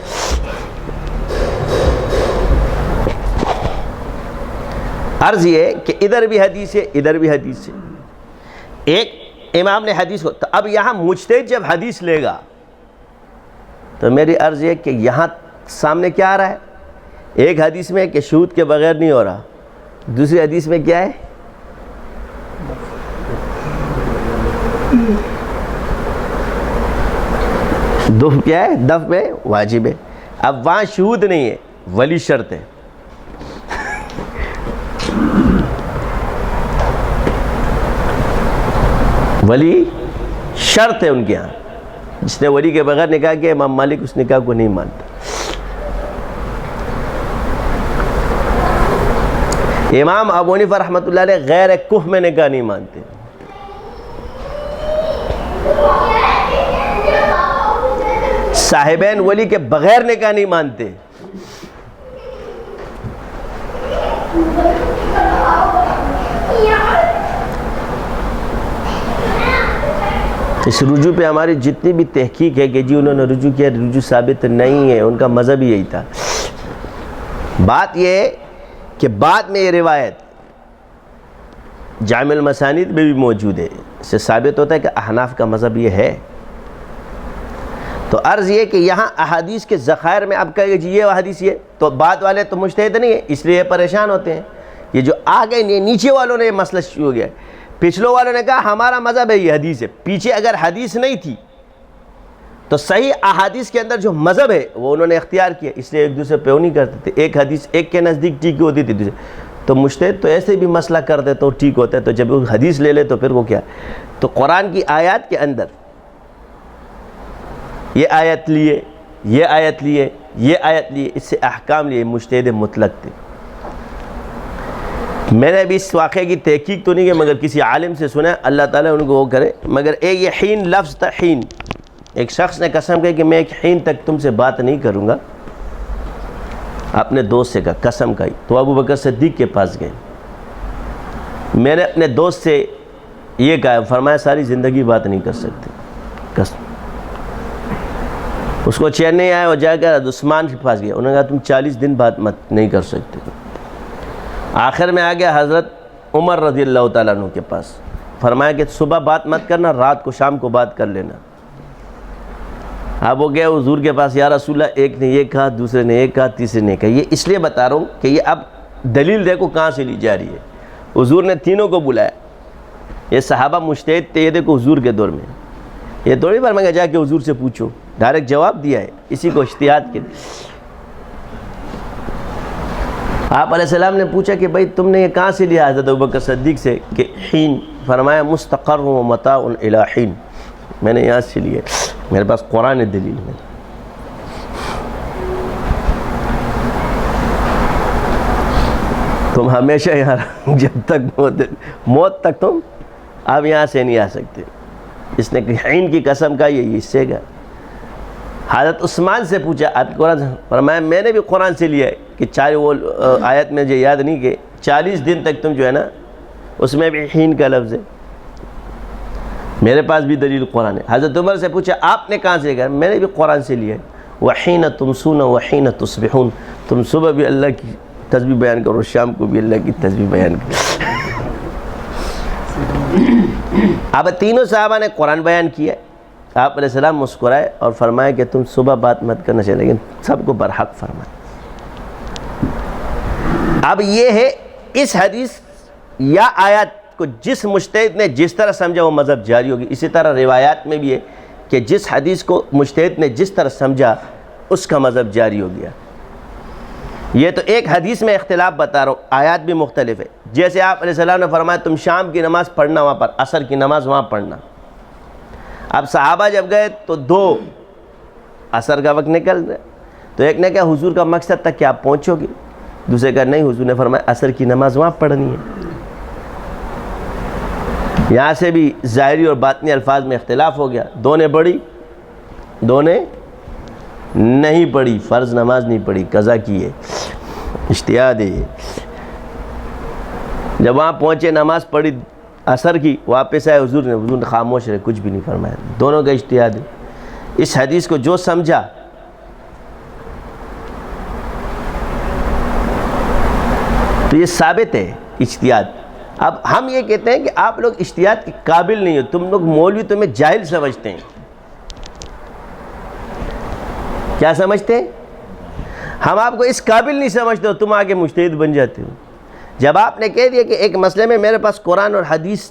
عرض یہ کہ ادھر بھی حدیث ہے, ادھر بھی حدیث ہے. ایک امام نے حدیث کو, تو اب یہاں مجتہد جب حدیث لے گا تو میری عرض یہ کہ یہاں سامنے کیا آ رہا ہے, ایک حدیث میں کہ شہود کے بغیر نہیں ہو رہا, دوسری حدیث میں کیا ہے, دف کیا ہے, دف میں واجب ہے. اب وہاں شہود نہیں ہے, ولی شرط ہے. ولی شرط ہے ان کے ہاں. جس نے ولی کے بغیر نکاح کیا, امام مالک اس نکاح کو نہیں مانتا. امام ابو حنیفہ رحمۃ اللہ علیہ غیر کف میں نکاح نہیں مانتے. صاحبین ولی کے بغیر نکاح نہیں مانتے. اس رجوع پہ ہماری جتنی بھی تحقیق ہے کہ جی انہوں نے رجوع کیا, رجوع ثابت نہیں ہے, ان کا مذہب ہی یہی تھا. بات یہ ہے کہ بعد میں یہ روایت جامع المسانید میں بھی موجود ہے, اس سے ثابت ہوتا ہے کہ احناف کا مذہب یہ ہے. تو عرض یہ کہ یہاں احادیث کے ذخائر میں اب کہے جی یہ حدیث یہ, تو بعد والے تو مجتہد نہیں ہے, اس لیے پریشان ہوتے ہیں. یہ جو آگے نیچے والوں نے یہ مسئلہ شروع ہو گیا, پچھلوں والوں نے کہا ہمارا مذہب ہے یہ حدیث ہے. پیچھے اگر حدیث نہیں تھی تو صحیح احادیث کے اندر جو مذہب ہے وہ انہوں نے اختیار کیا, اس لیے ایک دوسرے پہ وہ نہیں کرتے تھے. ایک حدیث ایک کے نزدیک ٹھیک ہوتی تھی دوسرے, تو مجتہد تو ایسے بھی مسئلہ کر دے تو ٹھیک ہوتا ہے. تو جب وہ حدیث لے لے تو پھر وہ کیا, تو قرآن کی آیات کے اندر یہ آیت لیے, یہ آیت لیے, یہ آیت لیے, اس سے احکام لیے, مجتہد مطلق تھے. میں نے ابھی اس واقعے کی تحقیق تو نہیں کی, مگر کسی عالم سے سنا, اللہ تعالیٰ ان کو وہ کرے. مگر ایک یہ حین لفظ تھا, حین, ایک شخص نے قسم کہی کہ میں ایک حین تک تم سے بات نہیں کروں گا. اپنے دوست سے کہا, قسم کھائی. تو ابو بکر صدیق کے پاس گئے. میں نے اپنے دوست سے یہ کہا, فرمایا ساری زندگی بات نہیں کر سکتے, قسم. اس کو چین نہیں آیا, وہ جا کر عثمان کے پاس گیا. انہوں نے کہا تم 40 دن بات مت نہیں کر سکتے. آخر میں آ گیا حضرت عمر رضی اللہ تعالیٰ عنہ کے پاس, فرمایا کہ صبح بات مت کرنا, رات کو شام کو بات کر لینا. اب وہ گئے حضور کے پاس, یا رسول اللہ ایک نے یہ کہا, دوسرے نے یہ کہا, تیسرے نے کہا. یہ اس لیے بتا رہا ہوں کہ یہ اب دلیل دیکھو کہاں سے لی جا رہی ہے. حضور نے تینوں کو بلایا, یہ صحابہ مجتہد تھے, یہ دیکھو حضور کے دور میں. یہ تھوڑی بار میں جا کے حضور سے پوچھو, ڈائریکٹ جواب دیا ہے اسی کو اجتہاد کے. آپ علیہ السلام نے پوچھا کہ بھائی تم نے یہ کہاں سے لیا حضرت ابوبکر صدیق سے کہ حین, فرمایا مستقر و متاع الی حین, میں نے یہاں سے لیا, میرے پاس قرآن دلیل ہے. تم ہمیشہ یہاں جب تک موت تک تم اب یہاں سے نہیں آ سکتے. اس نے حین کی قسم کا یہ اس سے گا. حضرت عثمان سے پوچھا آپ قرآن سے, فرمایا میں نے بھی قرآن سے لیا ہے کہ چاہے وہ آیت میں جو یاد نہیں کہ 40 دن تک تم جو ہے نا, اس میں بھی حین کا لفظ ہے, میرے پاس بھی دلیل قرآن ہے. حضرت عمر سے پوچھا آپ نے کہاں سے کہا, میں نے بھی قرآن سے لیا ہے. وحین تمسون وحین تصبحون, تم صبح بھی اللہ کی تسبیح بیان کرو, شام کو بھی اللہ کی تسبیح بیان کرو. اب تینوں صحابہ نے قرآن بیان کیا. آپ علیہ السلام مسکرائے اور فرمایا کہ تم صبح بات مت کرنا چاہیے, لیکن سب کو برحق فرمائے. اب یہ ہے اس حدیث یا آیات کو جس مجتہد نے جس طرح سمجھا وہ مذہب جاری ہوگی. اسی طرح روایات میں بھی ہے کہ جس حدیث کو مجتہد نے جس طرح سمجھا اس کا مذہب جاری ہو گیا. یہ تو ایک حدیث میں اختلاف بتا رہا ہوں, آیات بھی مختلف ہے. جیسے آپ علیہ السلام نے فرمایا تم شام کی نماز پڑھنا وہاں پر, عصر کی نماز وہاں پڑھنا. اب صحابہ جب گئے تو 2 عصر کا وقت نکل رہا, تو ایک نے کہا حضور کا مقصد تھا کہ آپ پہنچو گے, دوسرے کہا نہیں, حضور نے فرمایا عصر کی نماز وہاں پڑھنی ہے. یہاں سے بھی ظاہری اور باطنی الفاظ میں اختلاف ہو گیا. 2 نے بڑھی, 2 نے نہیں پڑھی، فرض نماز نہیں پڑھی، قضا کی ہے، اجتہاد ہے۔ جب وہاں پہنچے نماز پڑھی عصر کی، واپس آئے، حضور نے خاموش رہے، کچھ بھی نہیں فرمایا، دونوں کا اجتہاد ہے۔ اس حدیث کو جو سمجھا تو یہ ثابت ہے اجتہاد۔ اب ہم یہ کہتے ہیں کہ آپ لوگ اجتہاد کے قابل نہیں ہو، تم لوگ مولوی تمہیں جاہل سمجھتے ہیں۔ کیا سمجھتے ہیں؟ ہم آپ کو اس قابل نہیں سمجھتے ہو، تم آگے مجتہد بن جاتے ہو۔ جب آپ نے کہہ دیا کہ ایک مسئلے میں میرے پاس قرآن اور حدیث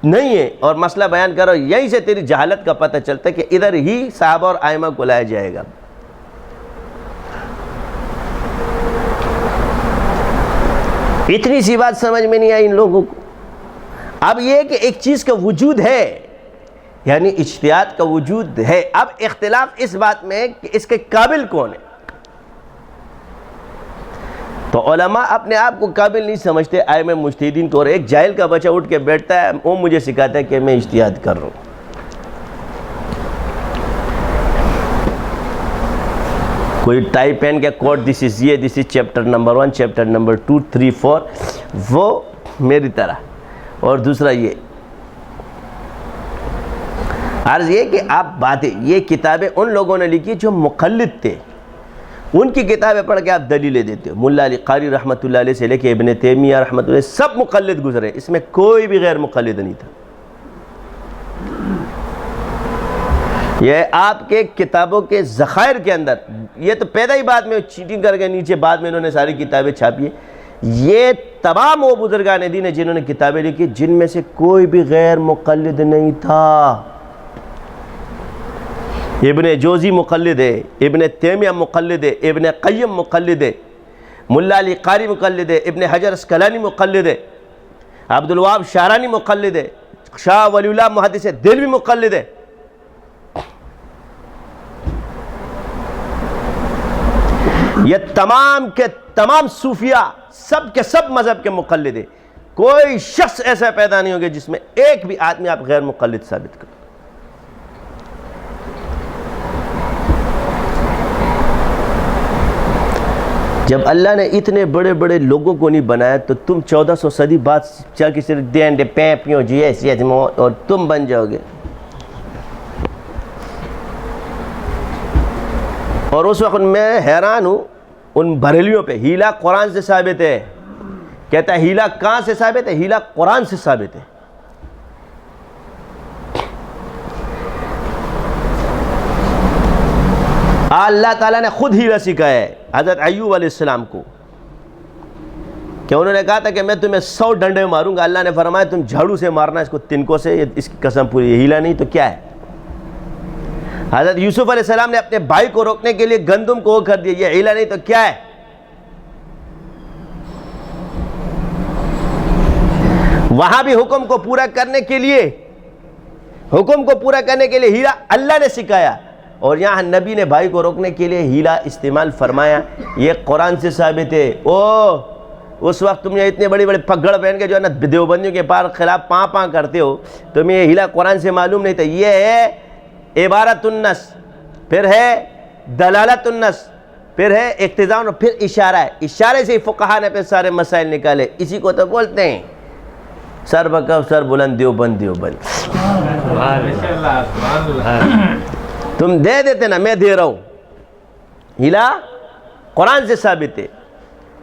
نہیں ہے اور مسئلہ بیان کرو، یہیں سے تیری جہالت کا پتہ چلتا ہے کہ ادھر ہی صحابہ اور ائمہ کو لایا جائے گا۔ اتنی سی بات سمجھ میں نہیں آئی ان لوگوں کو۔ اب یہ کہ ایک چیز کا وجود ہے، یعنی اجتہاد کا وجود ہے، اب اختلاف اس بات میں ہے کہ اس کے قابل کون ہے۔ تو علماء اپنے آپ کو قابل نہیں سمجھتے ائمہ مجتہدین کو، اور ایک جاہل کا بچہ اٹھ کے بیٹھتا ہے، وہ مجھے سکھاتا ہے کہ میں اجتہاد کر رہا ہوں۔ کوئی ٹائی پین کے کوٹ دس از یہ، this is chapter number 1، chapter number 2، 3، 4، وہ میری طرح، اور دوسرا یہ۔ عرض یہ کہ آپ باتیں، یہ کتابیں ان لوگوں نے لکھی جو مقلد تھے، ان کی کتابیں پڑھ کے آپ دلیلیں دیتے ہو۔ ملا علی قاری رحمۃ اللہ علیہ سے لے کے ابن تیمیہ رحمۃ اللہ علیہ، سب مقلد گزرے، اس میں کوئی بھی غیر مقلد نہیں تھا۔ یہ آپ کے کتابوں کے ذخائر کے اندر، یہ تو پیدا ہی بعد میں چیٹنگ کر کے نیچے بعد میں انہوں نے ساری کتابیں چھاپی ہیں۔ یہ تمام وہ بزرگان دین ہیں جنہوں نے کتابیں لکھی، جن میں سے کوئی بھی غیر مقلد نہیں تھا۔ ابن جوزی مقلد ہے، ابن تیمیہ مقلد ہے، ابن قیم مقلد ہے، ملا علی قاری مقلد ہے، ابن حجر اسقلانی مقلد ہے، عبد الوہاب شعرانی مقلد ہے، شاہ ولی اللہ محدث دہلوی مقلد ہے۔ یہ تمام کے تمام صوفیہ سب کے سب مذہب کے مقلد ہیں۔ کوئی شخص ایسا پیدا نہیں ہوگا جس میں ایک بھی آدمی آپ غیر مقلد ثابت کرو۔ جب اللہ نے اتنے بڑے بڑے لوگوں کو نہیں بنایا تو تم 1400 صدی بعد چل کے صرف دینڈے پیپیوں جی ایسی اور تم بن جاؤ گے۔ اور اس وقت میں حیران ہوں ان بریلیوں پہ، ہیلا قرآن سے ثابت ہے، کہتا ہے ہیلا کہاں سے ثابت ہے؟ ہیلا قرآن سے ثابت ہے۔ اللہ تعالیٰ نے خود ہیلا سکھایا ہے حضرت ایوب علیہ السلام کو، کہ انہوں نے کہا تھا کہ میں تمہیں 100 ڈنڈے ماروں گا، اللہ نے فرمایا تم جھاڑو سے مارنا اس کو، تنکوں سے، اس کی قسم پوری، یہ ہیلا نہیں تو کیا ہے؟ حضرت یوسف علیہ السلام نے اپنے بھائی کو روکنے کے لیے گندم کو وہ کر دیا، یہ ہیلا نہیں تو کیا ہے؟ وہاں بھی حکم کو پورا کرنے کے لیے، حکم کو پورا کرنے کے لیے ہیلا اللہ نے سکھایا، اور یہاں نبی نے بھائی کو روکنے کے لیے ہیلا استعمال فرمایا، یہ قرآن سے ثابت ہے۔ اس وقت تم یہ اتنے بڑے بڑے پگڑ پہن کے جو ہے نا دیوبندیوں کے خلاف پاں کرتے ہو، تمہیں یہ ہیلا قرآن سے معلوم نہیں تھا۔ یہ ہے عبارت النص، پھر ہے دلالت النص، پھر ہے اقتضاء، اور پھر اشارہ ہے۔ اشارے سے ہی فقہا نے پھر سارے مسائل نکالے، اسی کو تو بولتے ہیں سر بکف سر بلند دیوبند دیوبند۔ تم دے دیتے نا، میں دے رہا ہوں۔ ہیلا قرآن سے ثابت ہے،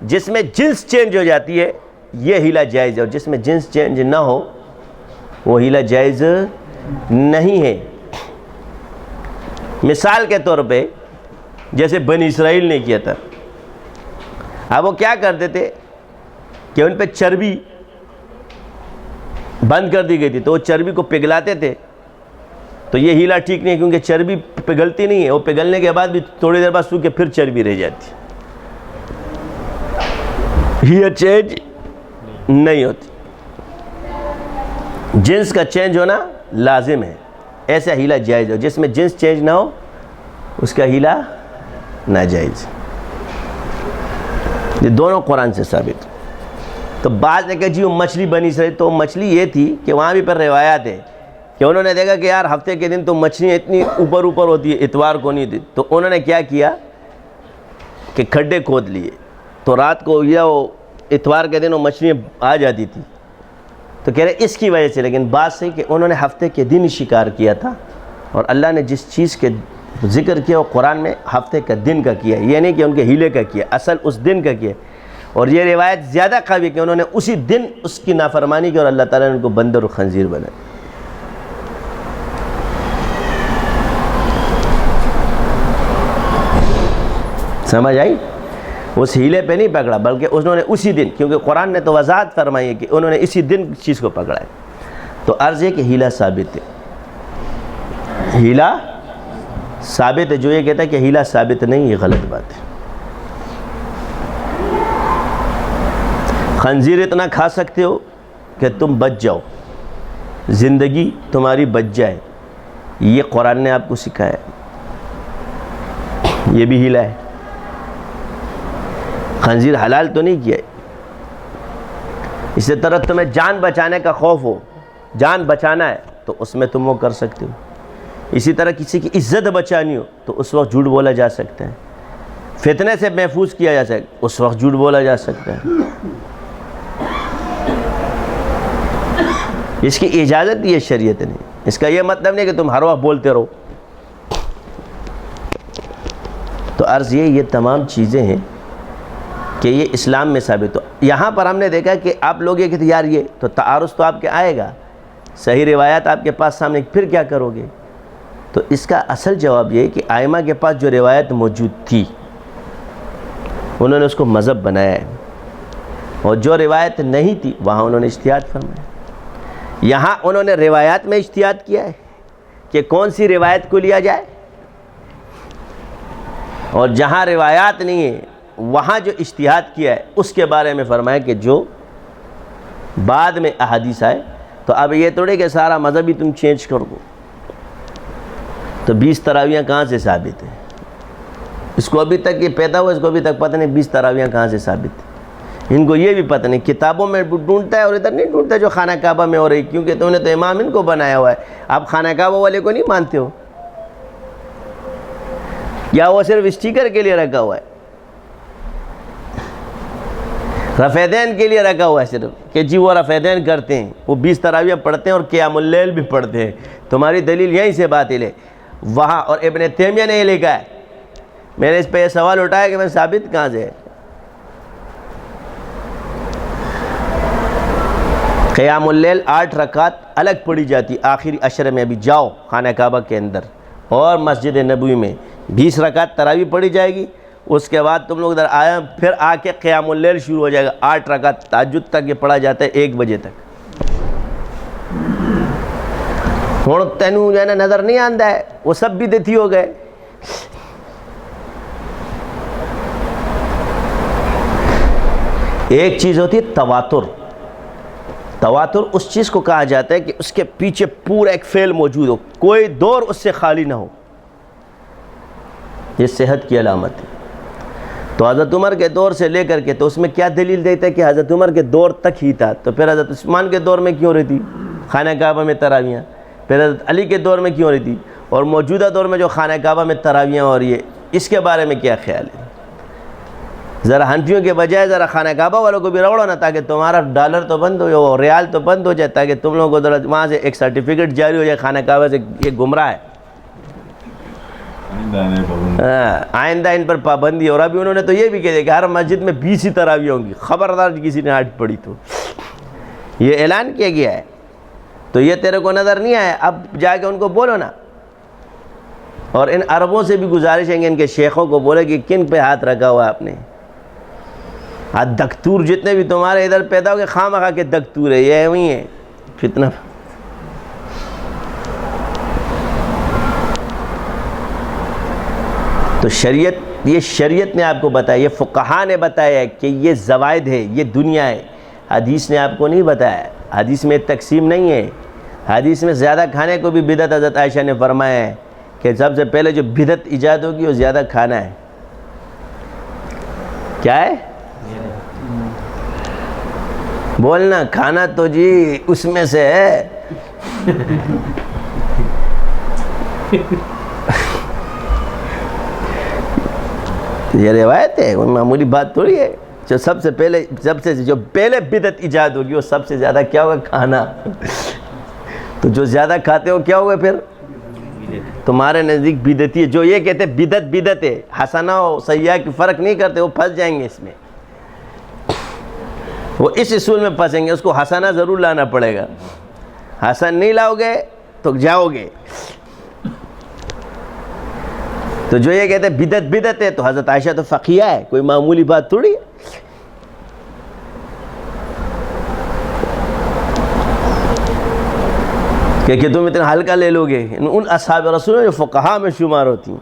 جس میں جنس چینج ہو جاتی ہے یہ ہیلا جائز ہے، اور جس میں جنس چینج نہ ہو وہ ہیلا جائز نہیں ہے۔ مثال کے طور پہ جیسے بنی اسرائیل نے کیا تھا، اب وہ کیا کرتے تھے کہ ان پہ چربی بند کر دی گئی تھی، تو وہ چربی کو پگھلاتے تھے، تو یہ ہیلا ٹھیک نہیں ہے، کیونکہ چربی پگھلتی نہیں ہے، وہ پگھلنے کے بعد بھی تھوڑی دیر بعد سو کے پھر چربی رہ جاتی، ہیئر چینج نہیں ہوتی۔ جنس کا چینج ہونا لازم ہے، ایسا ہیلا جائز ہو، جس میں جنس چینج نہ ہو اس کا ہیلا ناجائز۔ یہ دونوں قرآن سے ثابت۔ تو بعض نے کہا جی وہ مچھلی بنی اسرائیل، تو مچھلی یہ تھی کہ وہاں بھی پر روایات ہے، کہ انہوں نے دیکھا کہ یار ہفتے کے دن تو مچھلیاں اتنی اوپر ہوتی ہے، اتوار کو نہیں تھی، تو انہوں نے کیا کیا کہ کھڈے کھود لیے، تو رات کو یا وہ اتوار کے دن وہ مچھلیاں آ جاتی تھی. تو کہہ رہے اس کی وجہ سے. لیکن بات صحیح کہ انہوں نے ہفتے کے دن ہی شکار کیا تھا، اور اللہ نے جس چیز کے ذکر کیا وہ قرآن میں ہفتے کا دن کا کیا، یہ نہیں کہ ان کے ہیلے کا کیا، اصل اس دن کا کیا. اور یہ روایت زیادہ قوی کہ انہوں نے اسی دن اس کی نافرمانی کی اور اللہ تعالیٰ نے ان کو بندر و خنزیر بنائے. سمجھ آئی؟ اس ہیلے پہ نہیں پکڑا، بلکہ انہوں نے اسی دن، کیونکہ قرآن نے تو وضاحت فرمائی ہے کہ انہوں نے اسی دن چیز کو پکڑا ہے. تو عرض ہے کہ ہیلہ ثابت ہے، ہیلہ ثابت ہے. جو یہ کہتا ہے کہ ہیلہ ثابت نہیں، یہ غلط بات ہے. خنزیر اتنا کھا سکتے ہو کہ تم بچ جاؤ، زندگی تمہاری بچ جائے، یہ قرآن نے آپ کو سکھایا ہے. یہ بھی ہیلہ ہے. خنزیر حلال تو نہیں کیا ہے. اسی طرح تمہیں جان بچانے کا خوف ہو، جان بچانا ہے تو اس میں تم وہ کر سکتے ہو. اسی طرح کسی کی عزت بچانی ہو تو اس وقت جھوٹ بولا جا سکتا ہے. فتنے سے محفوظ کیا جا سکتا ہے، اس وقت جھوٹ بولا جا سکتا ہے. اس کی اجازت دی ہے شریعت نے. اس کا یہ مطلب نہیں کہ تم ہر وقت بولتے رہو. تو عرض یہ تمام چیزیں ہیں کہ یہ اسلام میں ثابت ہو. یہاں پر ہم نے دیکھا کہ آپ لوگ یہ کہتے یار یہ تو تعارض تو آپ کے آئے گا، صحیح روایات آپ کے پاس سامنے، پھر کیا کرو گے؟ تو اس کا اصل جواب یہ ہے کہ ائمہ کے پاس جو روایت موجود تھی انہوں نے اس کو مذہب بنایا ہے، اور جو روایت نہیں تھی وہاں انہوں نے اجتہاد فرمایا. یہاں انہوں نے روایات میں اجتہاد کیا ہے کہ کون سی روایت کو لیا جائے، اور جہاں روایات نہیں ہے وہاں جو اجتہاد کیا ہے اس کے بارے میں فرمایا کہ جو بعد میں احادیث آئے. تو اب یہ تھوڑے کہ سارا مذہب ہی تم چینج کر دو. تو 20 تراویحیں کہاں سے ثابت ہیں؟ اس کو ابھی تک یہ پیدا ہوا، اس کو ابھی تک پتہ نہیں 20 تراویحیں کہاں سے ثابت ہیں. ان کو یہ بھی پتہ نہیں، کتابوں میں ڈھونڈتا ہے اور ادھر نہیں ڈھونڈتا جو خانہ کعبہ میں ہو رہی، کیونکہ تم نے تو امام ان کو بنایا ہوا ہے. آپ خانہ کعبہ والے کو نہیں مانتے ہو؟ یا وہ صرف اسٹیکر کے لیے رکھا ہوا ہے؟ رفع دین کے لیے رکھا ہوا ہے صرف کہ جی وہ رفع دین کرتے ہیں، وہ 20 تراویح پڑھتے ہیں اور قیام اللیل بھی پڑھتے ہیں. تمہاری دلیل یہیں سے باطل ہے. وہاں اور ابن تیمیہ نے یہ لکھا ہے. میں نے اس پہ یہ سوال اٹھایا کہ میں ثابت کہاں سے ہے؟ قیام اللیل 8 رکعت الگ پڑھی جاتی آخری عشرے میں. ابھی جاؤ خانہ کعبہ کے اندر اور مسجد نبوی میں 20 رکعت تراویح پڑھی جائے گی. اس کے بعد تم لوگ ادھر آئے، پھر آ کے قیام اللیل شروع ہو جائے گا. 8 رکعت تہجد تک یہ پڑھا جاتا ہے 1 بجے تک. ہوں تینوں جو ہے نا نظر نہیں آتا ہے، وہ سب بھی دیتی ہو گئے. ایک چیز ہوتی ہے تواتر. تواتر اس چیز کو کہا جاتا ہے کہ اس کے پیچھے پورا ایک فعل موجود ہو، کوئی دور اس سے خالی نہ ہو. یہ صحت کی علامت ہے. تو حضرت عمر کے دور سے لے کر کے تو اس میں کیا دلیل دیتا ہے کہ حضرت عمر کے دور تک ہی تھا، تو پھر حضرت عثمان کے دور میں کیوں رہی تھی خانہ کعبہ میں تراویحیں؟ پھر حضرت علی کے دور میں کیوں رہی تھی؟ اور موجودہ دور میں جو خانہ کعبہ میں تراویحیں ہو رہی ہے، اس کے بارے میں کیا خیال ہے؟ ذرا ہنفیوں کے بجائے ذرا خانہ کعبہ والوں کو بھی روڑو نا، تاکہ تمہارا ڈالر تو بند ہو جائے، ریال تو بند ہو جائے، تاکہ تم لوگوں کو ذرا وہاں سے ایک سرٹیفکیٹ جاری ہو جائے خانہ کعبہ سے یہ گمراہ ہے. آئندہ ان پر پابندی. اور ابھی انہوں نے تو یہ بھی کہہ دیا کہ ہر مسجد میں 20 ہی تراویح ہوں گی، خبردار کسی نے 8 پڑھی تو. یہ اعلان کیا گیا ہے. تو یہ تیرے کو نظر نہیں آیا، اب جا کے ان کو بولو نا. اور ان عربوں سے بھی گزارش ہے کہ ان کے شیخوں کو بولے کہ کن پہ ہاتھ رکھا ہوا ہے آپ نے. دکتور جتنے بھی تمہارے ادھر پیدا ہو گئے خواہ مخواہ کے دکتور ہے، یہ وہی ہے فتنہ. تو شریعت، یہ شریعت نے آپ کو بتایا، یہ فقہا نے بتایا کہ یہ زوائد ہے، یہ دنیا ہے. حدیث نے آپ کو نہیں بتایا. حدیث میں تقسیم نہیں ہے. حدیث میں زیادہ کھانے کو بھی بدعت حضرت عائشہ نے فرمایا ہے کہ سب سے پہلے جو بدعت ایجاد ہوگی وہ زیادہ کھانا ہے. کیا ہے؟ بولنا. کھانا تو جی اس میں سے ہے. یہ روایت ہے، کوئی معمولی بات تھوڑی ہے. جو سب سے پہلے بدعت ایجاد ہوگی وہ سب سے زیادہ کیا ہوگا؟ کھانا. تو جو زیادہ کھاتے ہو کیا ہوگا پھر؟ تمہارے نزدیک بدعتی ہے. جو یہ کہتے ہیں بدعت ہے، حسنہ و سیئہ کی فرق نہیں کرتے، وہ پھنس جائیں گے اس میں. وہ اس اصول میں پھنسیں گے. اس کو حسنہ ضرور لانا پڑے گا. حسن نہیں لاؤ گے تو جاؤ گے. تو جو یہ کہتے ہیں بدعت ہے، تو حضرت عائشہ تو فقیہ ہے، کوئی معمولی بات تھوڑی ہے. کہ تم اتنا ہلکا لے لو گے ان اصحاب رسول جو فقہاء میں شمار ہوتی ہیں.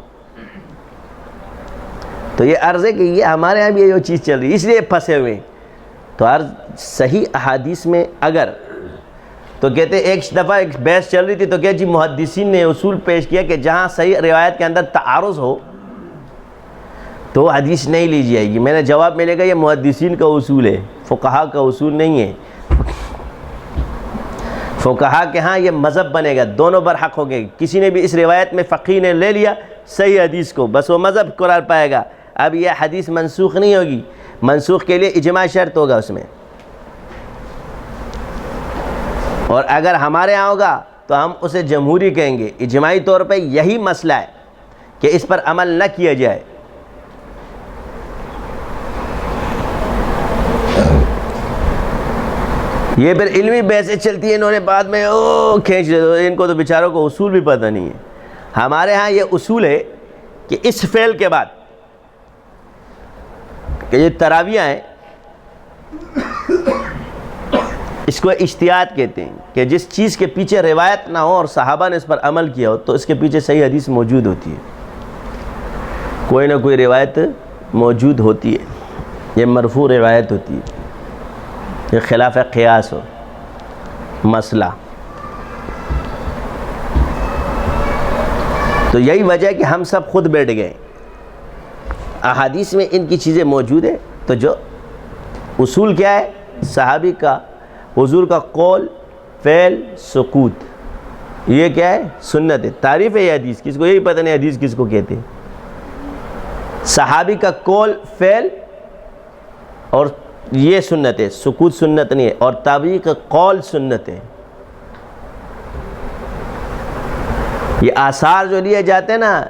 تو یہ عرض ہے کہ یہ ہمارے یہاں بھی یہ چیز چل رہی ہے، اس لیے پھنسے ہوئے. تو عرض صحیح احادیث میں اگر تو کہتے ایک دفعہ ایک بحث چل رہی تھی، تو کہ جی محدثین نے اصول پیش کیا کہ جہاں صحیح روایت کے اندر تعارض ہو تو وہ حدیث نہیں لی جائے گی. میں نے جواب ملے گا یہ محدثین کا اصول ہے، فقہاء کا اصول نہیں ہے. فقہاء کے ہاں یہ مذہب بنے گا، دونوں برحق ہوں گے. کسی نے بھی اس روایت میں فقیہ نے لے لیا صحیح حدیث کو، بس وہ مذہب قرار پائے گا. اب یہ حدیث منسوخ نہیں ہوگی. منسوخ کے لیے اجماع شرط ہوگا اس میں. اور اگر ہمارے ہاں ہوگا تو ہم اسے جمہوری کہیں گے. اجماعی طور پہ یہی مسئلہ ہے کہ اس پر عمل نہ کیا جائے. یہ پھر علمی بحثیں چلتی ہیں، انہوں نے بعد میں کھینچ لے. ان کو تو بیچاروں کو اصول بھی پتہ نہیں ہے. ہمارے ہاں یہ اصول ہے کہ اس فعل کے بعد کہ یہ تراویح ہیں، اس کو اجتہاد کہتے ہیں کہ جس چیز کے پیچھے روایت نہ ہو اور صحابہ نے اس پر عمل کیا ہو تو اس کے پیچھے صحیح حدیث موجود ہوتی ہے. کوئی نہ کوئی روایت موجود ہوتی ہے. یہ مرفوع روایت ہوتی ہے، یہ خلاف قیاس ہو مسئلہ. تو یہی وجہ ہے کہ ہم سب خود بیٹھ گئے. احادیث میں ان کی چیزیں موجود ہیں. تو جو اصول کیا ہے؟ صحابی کا، حضور کا قول، فعل، سکوت. یہ کیا ہے؟ سنت ہے. تعریف ہے یہ حدیث. کس کو یہی پتہ نہیں حدیث کس کو کہتے ہیں. صحابی کا قول، فعل اور یہ سنت ہے. سکوت سنت نہیں ہے. اور تابعی کا قول سنت ہے. یہ آثار جو لیے جاتے ہیں نا،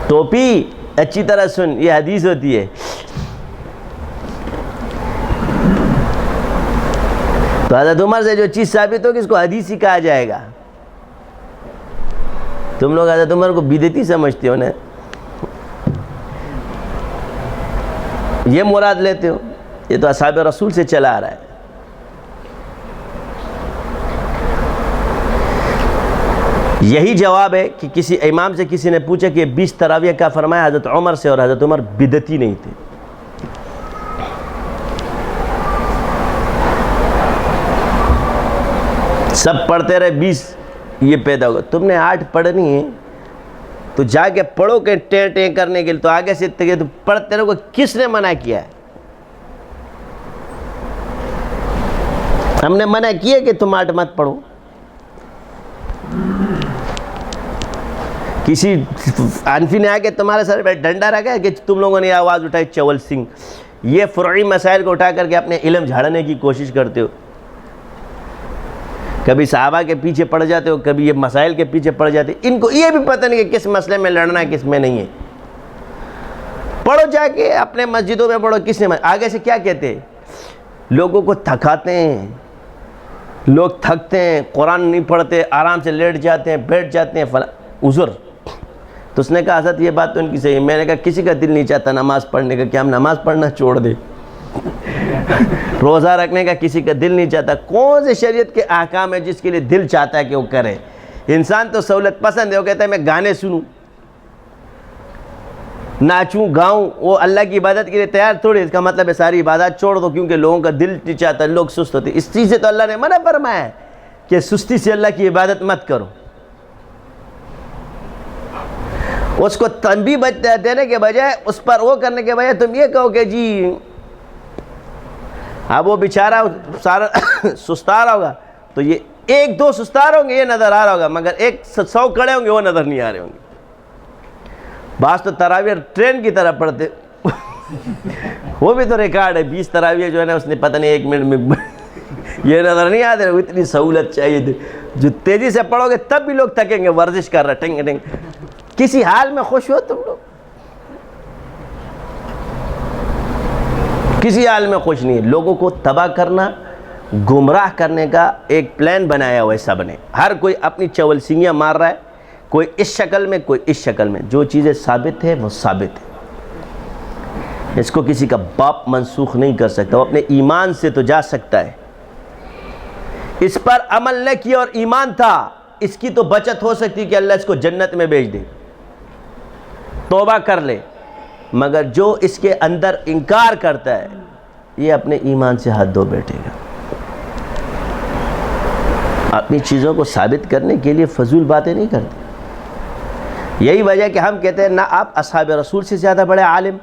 ٹوپی اچھی طرح سن، یہ حدیث ہوتی ہے. تو حضرت عمر سے جو چیز ثابت ہوگی اس کو حدیث ہی کہا جائے گا. تم لوگ حضرت عمر کو بدعتی سمجھتے ہو نا، یہ مراد لیتے ہو. یہ تو اصحاب رسول سے چلا آ رہا ہے. یہی جواب ہے کہ کسی امام سے کسی نے پوچھا کہ 20 تراویح کا فرمایا حضرت عمر سے، اور حضرت عمر بدعتی نہیں تھے. سب پڑھتے رہے 20 یہ پیدا ہوگا. تم نے 8 پڑھنی ہے تو جا کے پڑھو کہ ٹیں ٹیں کرنے کے لیے. تو آگے سے تو پڑھتے رہو. کس نے منع کیا ہے؟ ہم نے منع کیا کہ تم 8 مت پڑھو. کسی حنفی نے آ کے تمہارے سر پہ ڈنڈا رکھا ہے کہ تم لوگوں نے آواز اٹھائی چول سنگھ. یہ فروعی مسائل کو اٹھا کر کے اپنے علم جھاڑنے کی کوشش کرتے ہو. کبھی صحابہ کے پیچھے پڑ جاتے ہو، کبھی یہ مسائل کے پیچھے پڑ جاتے. ان کو یہ بھی پتہ نہیں کہ کس مسئلے میں لڑنا ہے کس میں نہیں ہے. پڑھو جا کے اپنے مسجدوں میں پڑھو. کس نے آگے سے کیا کہتے ہیں؟ لوگوں کو تھکاتے ہیں. لوگ تھکتے ہیں، قرآن نہیں پڑھتے، آرام سے لیٹ جاتے ہیں، بیٹھ جاتے ہیں، عذر. تو اس نے کہا حضرت یہ بات تو ان کی صحیح ہے. میں نے کہا کسی کا دل نہیں چاہتا نماز پڑھنے کا، کیا ہم نماز پڑھنا چھوڑ دیں؟ روزہ رکھنے کا کسی کا دل نہیں چاہتا. کون سے شریعت کے احکام ہے جس کے لیے دل چاہتا ہے کہ وہ کرے؟ انسان تو سہولت پسند ہے. وہ کہتا ہے میں گانے سنوں، ناچوں، گاؤں. وہ اللہ کی عبادت کے لیے تیار تھوڑی. اس کا مطلب ہے ساری عبادت چھوڑ دو کیونکہ لوگوں کا دل نہیں چاہتا، لوگ سست ہوتے. اس چیز سے تو اللہ نے منع فرمایا ہے کہ سستی سے اللہ کی عبادت مت کرو. اس کو تنبیہ دینے کے بجائے، اس پر وہ کرنے کے بجائے تم یہ کہو کہ جی اب وہ بیچارہ سارا سستا رہا ہوگا تو یہ ایک دو سستار ہوں گے یہ نظر آ رہا ہوگا، مگر 100 کھڑے ہوں گے وہ نظر نہیں آ رہے ہوں گے۔ بعض تو تراویح ٹرین کی طرح پڑھتے وہ بھی تو ریکارڈ ہے، 20 تراویح جو ہے نا اس نے پتہ نہیں 1 منٹ میں یہ نظر نہیں آتے، اتنی سہولت چاہیے تھی۔ جو تیزی سے پڑھو گے تب بھی لوگ تھکیں گے، ورزش کر رہا ٹنگ ٹنگ۔ کسی حال میں خوش ہو تم لوگ؟ کسی حال میں خوش نہیں ہے۔ لوگوں کو تباہ کرنا، گمراہ کرنے کا ایک پلان بنایا ہوا ہے سب نے۔ ہر کوئی اپنی چول سینگیاں مار رہا ہے، کوئی اس شکل میں کوئی اس شکل میں۔ جو چیزیں ثابت ہے وہ ثابت ہے، اس کو کسی کا باپ منسوخ نہیں کر سکتا۔ وہ اپنے ایمان سے تو جا سکتا ہے، اس پر عمل نہ کیا اور ایمان تھا، اس کی تو بچت ہو سکتی کہ اللہ اس کو جنت میں بھیج دے، توبہ کر لے، مگر جو اس کے اندر انکار کرتا ہے یہ اپنے ایمان سے ہاتھ دھو بیٹھے گا۔ اپنی چیزوں کو ثابت کرنے کے لیے فضول باتیں نہیں کرتے۔ یہی وجہ کہ ہم کہتے ہیں نہ آپ اصحاب رسول سے زیادہ بڑے عالم،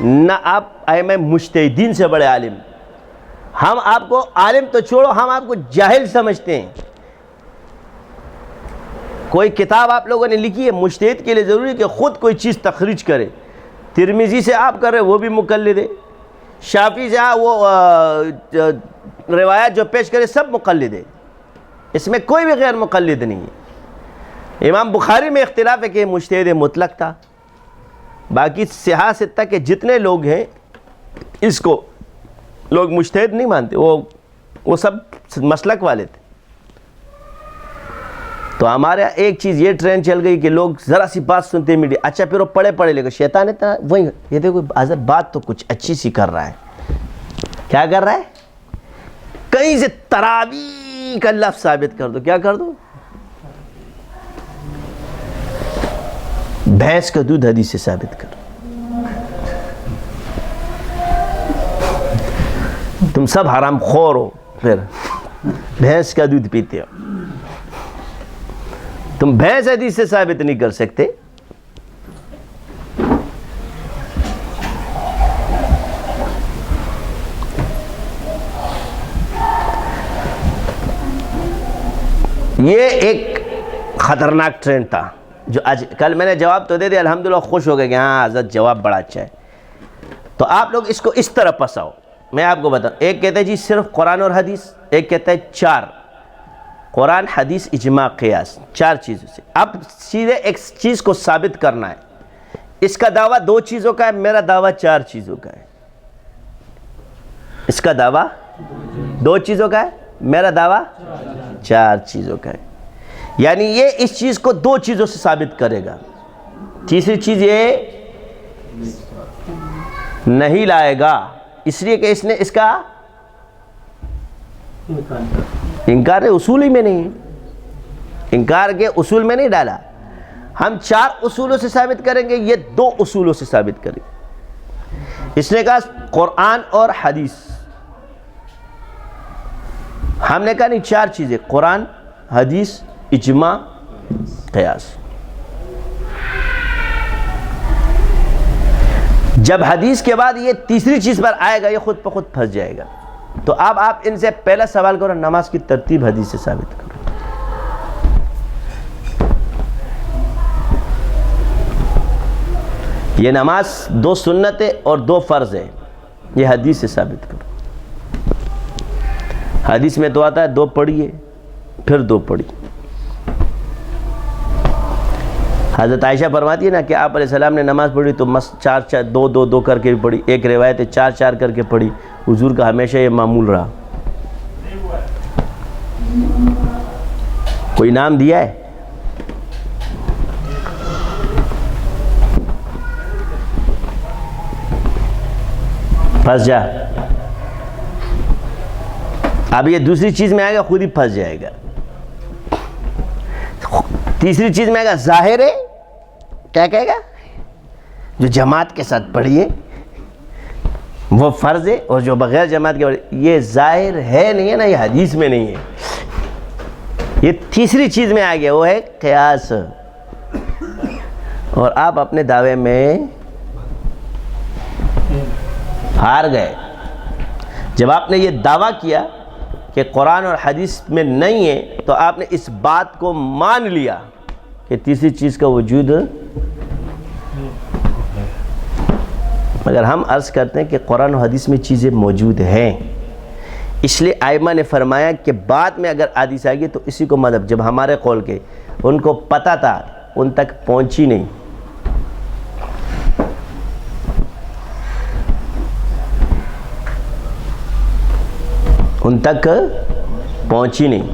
نہ آپ ائمہ مجتہدین سے بڑے عالم۔ ہم آپ کو عالم تو چھوڑو، ہم آپ کو جاہل سمجھتے ہیں۔ کوئی کتاب آپ لوگوں نے لکھی ہے، مجتہد کے لیے ضروری ہے کہ خود کوئی چیز تخریج کرے۔ ترمذی سے آپ کر رہے وہ بھی مقلد ہے، شافعی سے وہ روایات جو پیش کرے سب مقلد ہے، اس میں کوئی بھی غیر مقلد نہیں ہے۔ امام بخاری میں اختلاف ہے کہ مجتہد مطلق تھا، باقی صحاح ستہ کے جتنے لوگ ہیں اس کو لوگ مجتہد نہیں مانتے، وہ سب مسلک والے تھے۔ تو ہمارے ایک چیز یہ ٹرینڈ چل گئی کہ لوگ ذرا سی بات سنتے میڈیا، اچھا پھر وہ پڑھے لے گا، شیطان اتنا وہی یہ دیکھو حضرت بات تو کچھ اچھی سی کر رہا ہے، کیا کر رہا ہے؟ کہیں سے تراویح کا لفظ ثابت کر دو، کیا کر دو؟ بھینس کا دودھ حدیث سے ثابت کر۔ تم سب حرام خور ہو، پھر بھینس کا دودھ پیتے ہو، تم بھینس حدیث سے ثابت نہیں کر سکتے۔ یہ ایک خطرناک ٹرینڈ تھا جو آج کل میں نے جواب تو دے دیا، الحمدللہ خوش ہو گئے کہ ہاں حضرت جواب بڑا اچھا ہے۔ تو آپ لوگ اس کو اس طرح پساؤ، میں آپ کو بتاؤں۔ ایک کہتا ہے جی صرف قرآن اور حدیث، ایک کہتا ہے 4 قرآن حدیث اجماع قیاس، 4 چیزوں سے۔ اب سیدھے ایک چیز کو ثابت کرنا ہے، اس کا دعویٰ 2 چیزوں کا ہے، میرا دعویٰ 4 چیزوں کا ہے۔ اس کا دعویٰ 2 چیزوں کا ہے، میرا دعویٰ 4 چیزوں کا ہے۔ یعنی یہ اس چیز کو 2 چیزوں سے ثابت کرے گا، تیسری چیز یہ نہیں لائے گا، اس لیے کہ اس نے اس کا انکار اصول ہی میں نہیں ہے، انکار کے اصول میں نہیں ڈالا۔ ہم 4 اصولوں سے ثابت کریں گے، یہ 2 اصولوں سے ثابت کریں گے۔ اس نے کہا قرآن اور حدیث، ہم نے کہا نہیں 4 چیزیں، قرآن، حدیث، اجماع، قیاس۔ جب حدیث کے بعد یہ تیسری چیز پر آئے گا یہ خود بخود پھنس جائے گا۔ تو اب آپ ان سے پہلا سوال کرو، نماز کی ترتیب حدیث سے ثابت کرو۔ یہ نماز 2 سنت ہے اور 2 فرض ہے، یہ حدیث سے ثابت کرو۔ حدیث میں تو آتا ہے 2 پڑھیے پھر 2 پڑھیے۔ حضرت عائشہ فرماتی ہے نا کہ آپ علیہ السلام نے نماز پڑھی تو 4 2 2 2 کر کے بھی پڑھی، ایک روایت ہے 4 4 کر کے پڑھی، حضور کا ہمیشہ یہ معمول رہا۔ کوئی نام دیا ہے؟ پھنس جا، اب یہ دوسری چیز میں آئے گا خود ہی پھنس جائے گا۔ تیسری چیز میں آئے گا ظاہر ہے، کیا کہے گا؟ جو جماعت کے ساتھ پڑھیے وہ فرض ہے، اور جو بغیر جماعت کے پڑھیے یہ ظاہر ہے نہیں ہے نا، یہ حدیث میں نہیں ہے۔ یہ تیسری چیز میں آ گیا، وہ ہے قیاس۔ اور آپ اپنے دعوے میں ہار گئے۔ جب آپ نے یہ دعویٰ کیا کہ قرآن اور حدیث میں نہیں ہے تو آپ نے اس بات کو مان لیا کہ تیسری چیز کا وجود. مگر ہم عرض کرتے ہیں کہ قرآن و حدیث میں چیزیں موجود ہیں، اس لیے ائمہ نے فرمایا کہ بعد میں اگر حدیث آئے گی تو اسی کو مذہب. جب ہمارے قول کے ان کو پتہ تھا ان تک پہنچی نہیں. ان تک پہنچی نہیں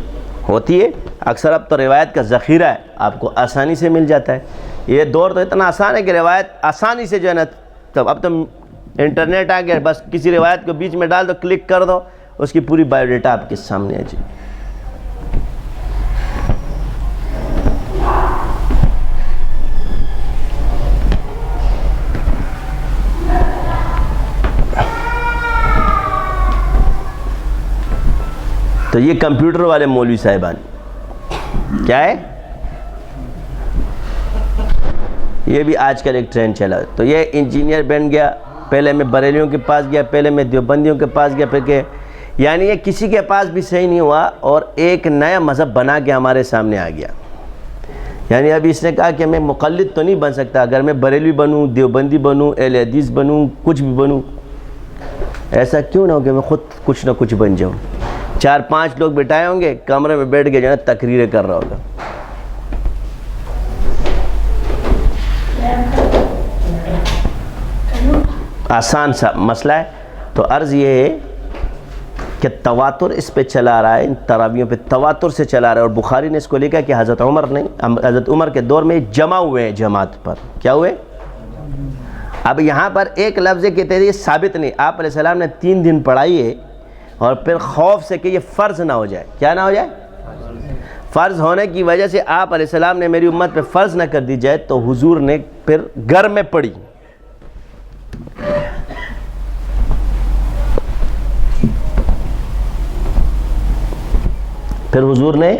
ہوتی ہے. اکثر اب تو روایت کا ذخیرہ ہے، آپ کو آسانی سے مل جاتا ہے. یہ دور تو اتنا آسان ہے کہ روایت آسانی سے جو ہے نا، اب تو انٹرنیٹ آ گیا، بس کسی روایت کو بیچ میں ڈال دو، کلک کر دو، اس کی پوری بایو ڈیٹا آپ کے سامنے ہے. جی تو یہ کمپیوٹر والے مولوی صاحبان کیا ہے، یہ بھی آج کل ایک ٹرینڈ چلا. تو یہ انجینئر بن گیا، پہلے میں بریلیوں کے پاس گیا، پہلے میں دیوبندیوں کے پاس گیا، پھر کہ یعنی یہ کسی کے پاس بھی صحیح نہیں ہوا اور ایک نیا مذہب بنا کے ہمارے سامنے آ گیا. یعنی ابھی اس نے کہا کہ میں مقلد تو نہیں بن سکتا، اگر میں بریلوی بنوں، دیوبندی بنوں، اہل حدیث بنوں، کچھ بھی بنوں، ایسا کیوں نہ ہو کہ میں خود کچھ نہ کچھ بن جاؤں. 4-5 لوگ بٹھائے ہوں گے، کمرے میں بیٹھ کے جو ہے تقریریں کر رہا ہوگا. آسان سا مسئلہ ہے. تو عرض یہ ہے کہ تواتر اس پہ چلا رہا ہے، ان تراویحوں پہ تواتر سے چلا رہا ہے. اور بخاری نے اس کو لکھا کہ حضرت عمر کے دور میں جمع ہوئے ہیں جماعت پر. کیا ہوئے؟ اب یہاں پر ایک لفظ کے تحت یہ ثابت نہیں. آپ علیہ السلام نے 3 دن پڑھائی ہے اور پھر خوف سے کہ یہ فرض نہ ہو جائے. کیا نہ ہو جائے؟ فرض ہونے کی وجہ سے آپ علیہ السلام نے میری امت پہ فرض نہ کر دی جائے تو حضور نے پھر گھر میں پڑھی. پھر حضور نے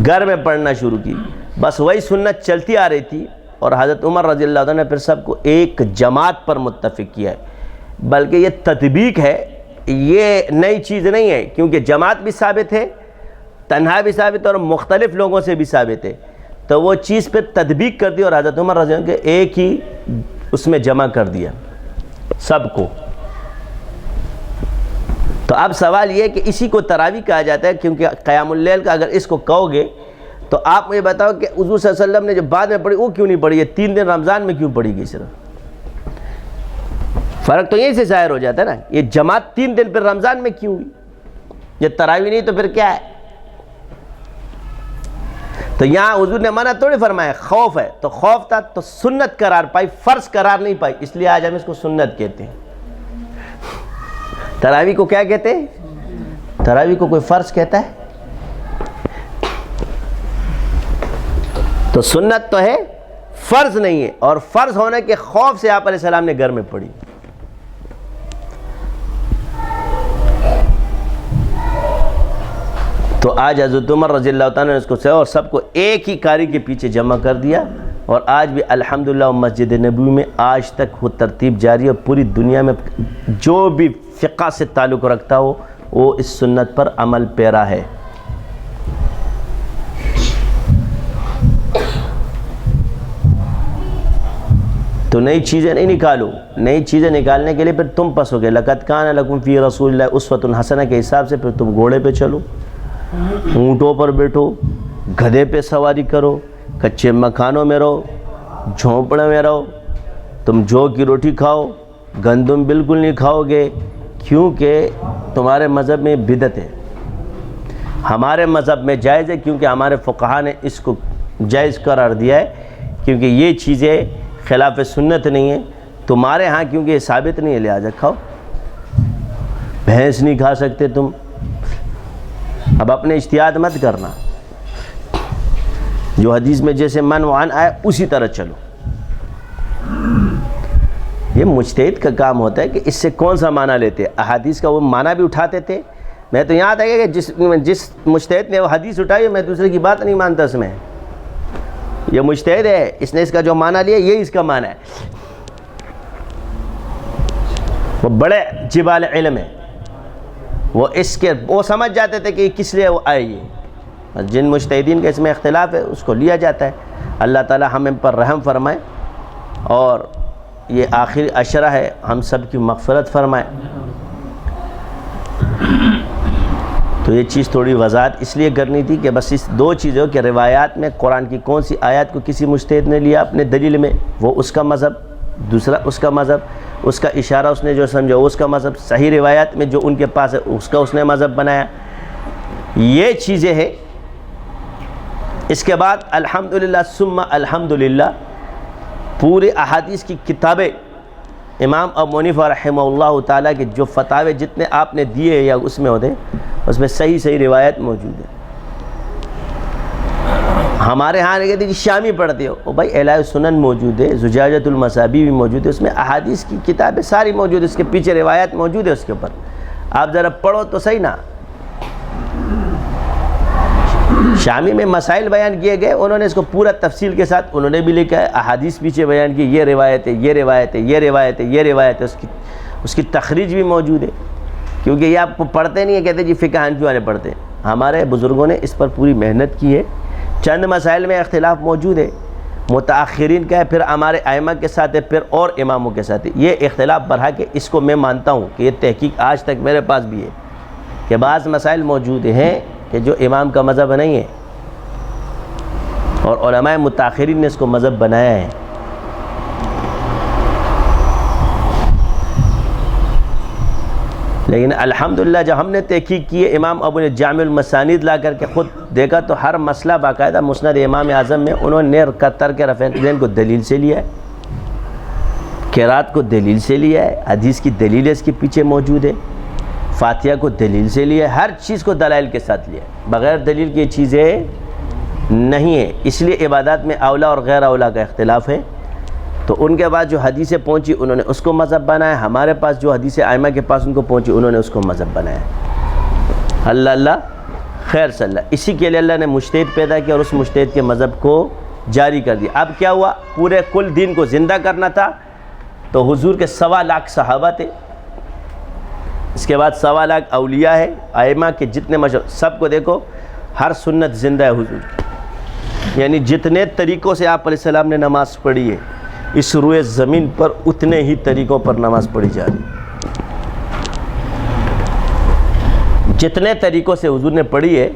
گھر میں پڑھنا شروع کی. بس وہی سنت چلتی آ رہی تھی اور حضرت عمر رضی اللہ عنہ نے پھر سب کو ایک جماعت پر متفق کیا ہے. بلکہ یہ تطبیق ہے، یہ نئی چیز نہیں ہے، کیونکہ جماعت بھی ثابت ہے، تنہا بھی ثابت ہے اور مختلف لوگوں سے بھی ثابت ہے. تو وہ چیز پہ تطبیق کر دی اور حضرت عمر رضی اللہ عنہ کے ایک ہی اس میں جمع کر دیا سب کو. تو اب سوال یہ ہے کہ اسی کو تراویح کہا جاتا ہے، کیونکہ قیام اللیل کا اگر اس کو کہو گے تو آپ مجھے بتاؤ کہ حضور صلی اللہ علیہ وسلم نے جو بعد میں پڑھی وہ کیوں نہیں پڑھی؟ یہ 3 دن رمضان میں کیوں پڑھی گئی؟ صرف فرق تو یہیں سے ظاہر ہو جاتا ہے نا. یہ جماعت 3 دن پھر رمضان میں کیوں ہوئی؟ یہ تراویح نہیں تو پھر کیا ہے؟ تو یہاں حضور نے منع تھوڑی فرمایا، خوف ہے تو خوف تھا تو سنت قرار پائی، فرض قرار نہیں پائی، اس لیے آج ہم اس کو سنت کہتے ہیں. تراویح کو کیا کہتے ہیں؟ تراویح کو کوئی فرض کہتا ہے؟ تو سنت تو ہے، فرض نہیں ہے، اور فرض ہونے کے خوف سے آپ علیہ السلام نے گھر میں پڑھی. تو آج حضرت عمر رضی اللہ تعالیٰ نے اس کو سہا اور سب کو ایک ہی قاری کے پیچھے جمع کر دیا. اور آج بھی الحمدللہ مسجد نبوی میں آج تک وہ ترتیب جاری ہے. اور پوری دنیا میں جو بھی فقہ سے تعلق رکھتا ہو وہ اس سنت پر عمل پیرا ہے. تو نئی چیزیں نہیں نکالو. نئی چیزیں نکالنے کے لیے پھر تم پس ہو گئے. لقد کان لکم فی رسول اللہ اسوۃ حسنہ کے حساب سے پھر تم گھوڑے پہ چلو، اونٹوں پر بیٹھو، گدھے پہ سواری کرو، کچے مکانوں میں رہو، جھونپڑے میں رہو، تم جو کی روٹی کھاؤ، گندم بالکل نہیں کھاؤ گے، کیونکہ تمہارے مذہب میں بدعت ہے. ہمارے مذہب میں جائز ہے کیونکہ ہمارے فقہا نے اس کو جائز قرار دیا ہے، کیونکہ یہ چیزیں خلاف سنت نہیں ہیں. تمہارے ہاں کیونکہ یہ ثابت نہیں ہے لہٰذا کھاؤ. بھینس نہیں کھا سکتے تم. اب اپنے اجتہاد مت کرنا، جو حدیث میں جیسے من وعن آئے اسی طرح چلو. یہ مجتہد کا کام ہوتا ہے کہ اس سے کون سا معنی لیتے. احادیث کا وہ معنی بھی اٹھاتے تھے. میں تو یہاں تک ہے کہ جس مجتہد نے وہ حدیث اٹھائی میں دوسرے کی بات نہیں مانتا. اس میں یہ مجتہد ہے، اس نے اس کا جو معنی لیا یہ اس کا معنی ہے. وہ بڑے جبال علم ہے. وہ سمجھ جاتے تھے کہ کس لیے وہ آئے یہ. جن مجتہدین کے اس میں اختلاف ہے اس کو لیا جاتا ہے. اللہ تعالی ہم ان پر رحم فرمائے اور یہ آخری عشرہ ہے، ہم سب کی مغفرت فرمائے. تو یہ چیز تھوڑی وضاحت اس لیے کرنی تھی کہ بس اس دو چیزوں کہ روایات میں قرآن کی کون سی آیات کو کسی مجتہد نے لیا اپنے دلیل میں وہ اس کا مذہب، دوسرا اس کا مذہب، اس کا اشارہ اس نے جو سمجھا وہ اس کا مذہب، صحیح روایات میں جو ان کے پاس ہے اس کا اس نے مذہب بنایا. یہ چیزیں ہیں. اس کے بعد الحمدللہ ثم الحمدللہ پورے احادیث کی کتابیں امام ابو حنیفہ رحمہ اللہ تعالیٰ کے جو فتاوے جتنے آپ نے دیے یا اس میں ہوتے اس میں صحیح روایت موجود ہے. ہمارے ہاں کہتے ہیں شامی پڑھتے ہو بھائی اعلائے سنن موجود ہے، زجاجۃ المصابیح بھی موجود ہے، اس میں احادیث کی کتابیں ساری موجود ہے، اس کے پیچھے روایت موجود ہے، اس کے اوپر آپ ذرا پڑھو تو صحیح نا. شامی میں مسائل بیان کیے گئے، انہوں نے اس کو پورا تفصیل کے ساتھ انہوں نے بھی لکھا ہے، احادیث پیچھے بیان کی، یہ روایت ہے، یہ روایت ہے، یہ روایت ہے، یہ روایت ہے، اس کی تخریج بھی موجود ہے. کیونکہ یہ آپ کو پڑھتے نہیں ہے، کہتے جی فقہ حنفی والے پڑھتے ہیں. ہمارے بزرگوں نے اس پر پوری محنت کی ہے. چند مسائل میں اختلاف موجود ہے، متاخرین کا ہے، پھر ہمارے ائمہ کے ساتھ ہے، پھر اور اماموں کے ساتھ ہے. یہ اختلاف بڑھا کے اس کو میں مانتا ہوں کہ یہ تحقیق آج تک میرے پاس بھی ہے کہ بعض مسائل موجود ہیں کہ جو امام کا مذہب نہیں ہے اور علماء متاخرین نے اس کو مذہب بنایا ہے. لیکن الحمدللہ جب ہم نے تحقیق کی ہے، امام ابو نے جامع المسانید لا کر کے خود دیکھا تو ہر مسئلہ باقاعدہ مسند امام اعظم میں انہوں نے ترک رفع الیدین کو دلیل سے لیا ہے، قرات کو دلیل سے لیا ہے، حدیث کی دلیل اس کے پیچھے موجود ہے، فاتحہ کو دلیل سے لیا ہے، ہر چیز کو دلائل کے ساتھ لیا ہے. بغیر دلیل کی چیزیں نہیں ہیں. اس لیے عبادات میں اولا اور غیر اولا کا اختلاف ہے. تو ان کے بعد جو حدیثیں پہنچی انہوں نے اس کو مذہب بنایا، ہمارے پاس جو حدیثیں ائمہ کے پاس ان کو پہنچی انہوں نے اس کو مذہب بنایا. اللہ خیر صلی اللہ. اسی کے لیے اللہ نے مجتہد پیدا کیا اور اس مجتہد کے مذہب کو جاری کر دیا. اب کیا ہوا، پورے کل دین کو زندہ کرنا تھا تو حضور کے 1.25 لاکھ صحابہ تھے، اس کے بعد 1.25 لاکھ اولیاء ہے، ائمہ کے جتنے مشہور سب کو دیکھو، ہر سنت زندہ ہے حضور. یعنی جتنے طریقوں سے آپ علیہ السلام نے نماز پڑھی ہے اس روئے زمین پر اتنے ہی طریقوں پر نماز پڑھی جا رہی ہے. جتنے طریقوں سے حضور نے پڑھی ہے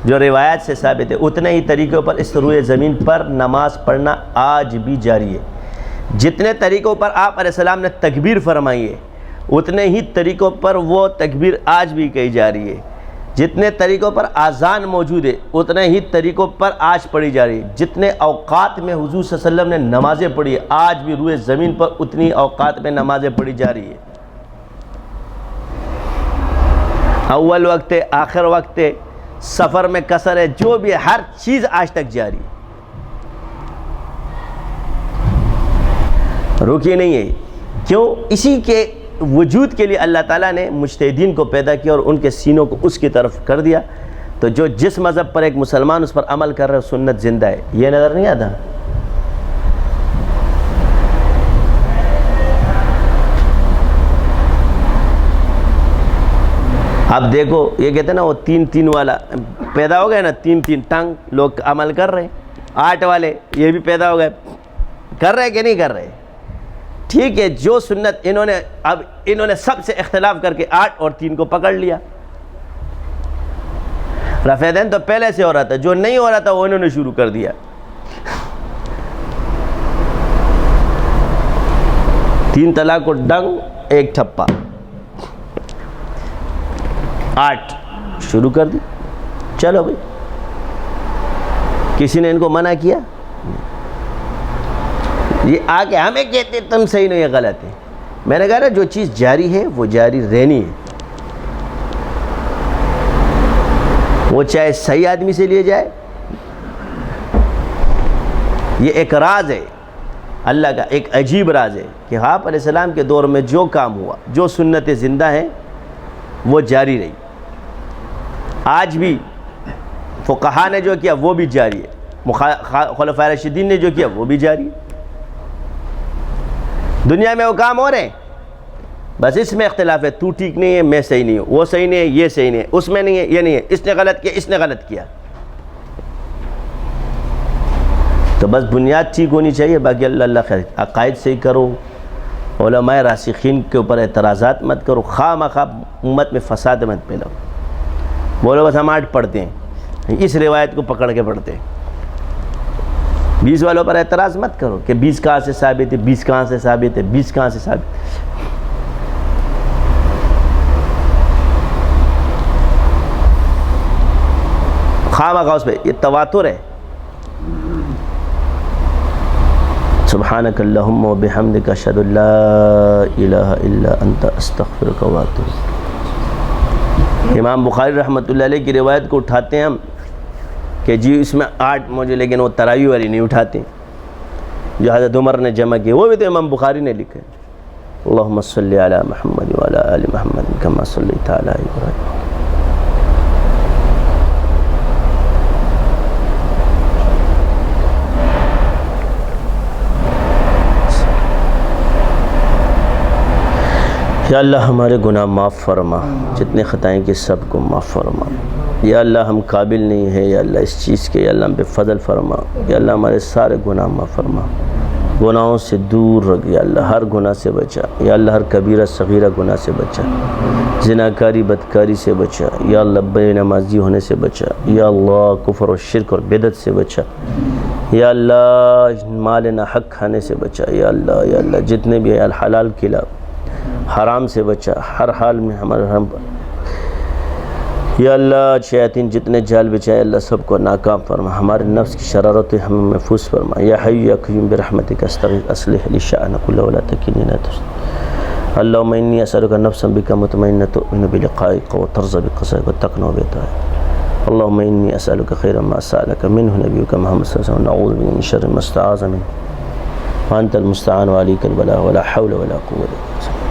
جو روایات سے ثابت ہے اتنے ہی طریقوں پر اس روئے زمین پر نماز پڑھنا آج بھی جاری ہے. جتنے طریقوں پر آپ علیہ السلام نے تکبیر فرمائی ہے اتنے ہی طریقوں پر وہ تکبیر آج بھی کہی جا رہی ہے. جتنے طریقوں پر اذان موجود ہے اتنے ہی طریقوں پر آج پڑھی جا رہی ہے. جتنے اوقات میں حضور صلی اللہ علیہ وسلم نے نمازیں پڑھی ہے آج بھی روئے زمین پر اتنی اوقات میں نمازیں پڑھی جا رہی ہے. اول وقت ہے، آخر وقت ہے، سفر میں قصر ہے، جو بھی ہے ہر چیز آج تک جاری ہے، رکی نہیں ہے. کیوں؟ اسی کے وجود کے لیے اللہ تعالیٰ نے مجتہدین کو پیدا کیا اور ان کے سینوں کو اس کی طرف کر دیا. تو جو جس مذہب پر ایک مسلمان اس پر عمل کر رہا ہے سنت زندہ ہے. یہ نظر نہیں آتا؟ اب دیکھو یہ کہتے ہیں نا وہ 3 والا پیدا ہو گیا نا، 3 ٹنگ لوگ عمل کر رہے ہیں. 8 والے یہ بھی پیدا ہو گئے، کر رہے کہ نہیں کر رہے؟ ٹھیک ہے، جو سنت انہوں نے سب سے اختلاف کر کے 8 اور 3 کو پکڑ لیا. رفع دین تو پہلے سے ہو رہا تھا، جو نہیں ہو رہا تھا وہ انہوں نے شروع کر دیا. 3 طلاق کو ڈنگ 1 ٹھپا، 8 شروع کر دی. چلو بھائی، کسی نے ان کو منع کیا؟ یہ آ کے ہمیں کہتے تم صحیح نہیں، یہ غلط ہے. میں نے کہا نا جو چیز جاری ہے وہ جاری رہنی ہے، وہ چاہے صحیح آدمی سے لیے جائے. یہ ایک راز ہے اللہ کا، ایک عجیب راز ہے کہ آپ علیہ السلام کے دور میں جو کام ہوا، جو سنتیں زندہ ہیں وہ جاری رہی. آج بھی فقہا نے جو کیا وہ بھی جاری ہے، خلفائے راشدین نے جو کیا وہ بھی جاری ہے. دنیا میں وہ کام ہو رہے ہیں، بس اس میں اختلاف ہے، تو ٹھیک نہیں ہے میں صحیح نہیں ہوں، وہ صحیح نہیں ہے یہ صحیح نہیں ہے، اس میں نہیں ہے یہ نہیں ہے، اس نے غلط کیا اس نے غلط کیا. تو بس بنیاد ٹھیک ہونی چاہیے، باقی اللہ خیر. عقائد صحیح کرو، علماء راسخین کے اوپر اعتراضات مت کرو، خواہ مخواہ امت میں فساد مت پھیلاؤ. بولو بس ہم 8 پڑھتے ہیں، اس روایت کو پکڑ کے پڑھتے ہیں. 20 والوں پر اعتراض مت کرو کہ 20 کہاں سے ثابت ہے، 20 کہاں سے ثابت ہے، 20 کہاں سے ثابت ہے. خواہ مخواہ اس پہ یہ تواتر ہے. سبحانک اللہم و بحمدک اشہد ان لا الہ الا انت استغفرک و اتوب. امام بخاری رحمۃ اللہ علیہ کی روایت کو اٹھاتے ہیں ہم کہ جی اس میں 8 موجود، لیکن وہ تراویح والی نہیں اٹھاتے جو حضرت عمر نے جمع کی، وہ بھی تو امام بخاری نے لکھے. اللہم صلی علی محمد وعلی آل محمد کما صلیت علی ابراہیم. یا اللہ ہمارے گناہ معاف فرما، جتنے خطائیں کی سب کو معاف فرما. یا اللہ ہم قابل نہیں ہیں یا اللہ اس چیز کے، یا اللہ ہم پہ فضل فرما. یا اللہ ہمارے سارے گناہ معاف فرما، گناہوں سے دور رکھ. یا اللہ ہر گناہ سے بچا. یا اللہ ہر کبیرہ صغیرہ گناہ سے بچا، زناکاری بدکاری سے بچا. یا اللہ بے نمازی ہونے سے بچا. یا اللہ کفر و شرک اور بدعت سے بچا. یا اللہ مال ناحق کھانے سے بچا. یا اللہ جتنے بھی الحلال کھلا، حرام سے بچا ہر حال میں ہمارے ہم. یا اللہ شیاطین جتنے جال بچائے اللہ سب کو ناکام فرما، ہمارے نفس کی شرارتیں ہمیں محفوظ فرما. یا حی یا قیوم برحمتک استغیث اصلح لی شأن کلہ ولا تکلنی الی نفسی. اللہم انی اسألک نفسا بک مطمئنہ تؤمن بلقائک وترضى بقضائک وتقنع بطاعتک. اللہم انی اسألک خیر ما سألک منہ نبیک محمد صلی اللہ علیہ وسلم ونعوذ بک من شر ما استعاذ منہ وانت المستعان وعلیک البلاغ ولا حول ولا قوة الا باللہ.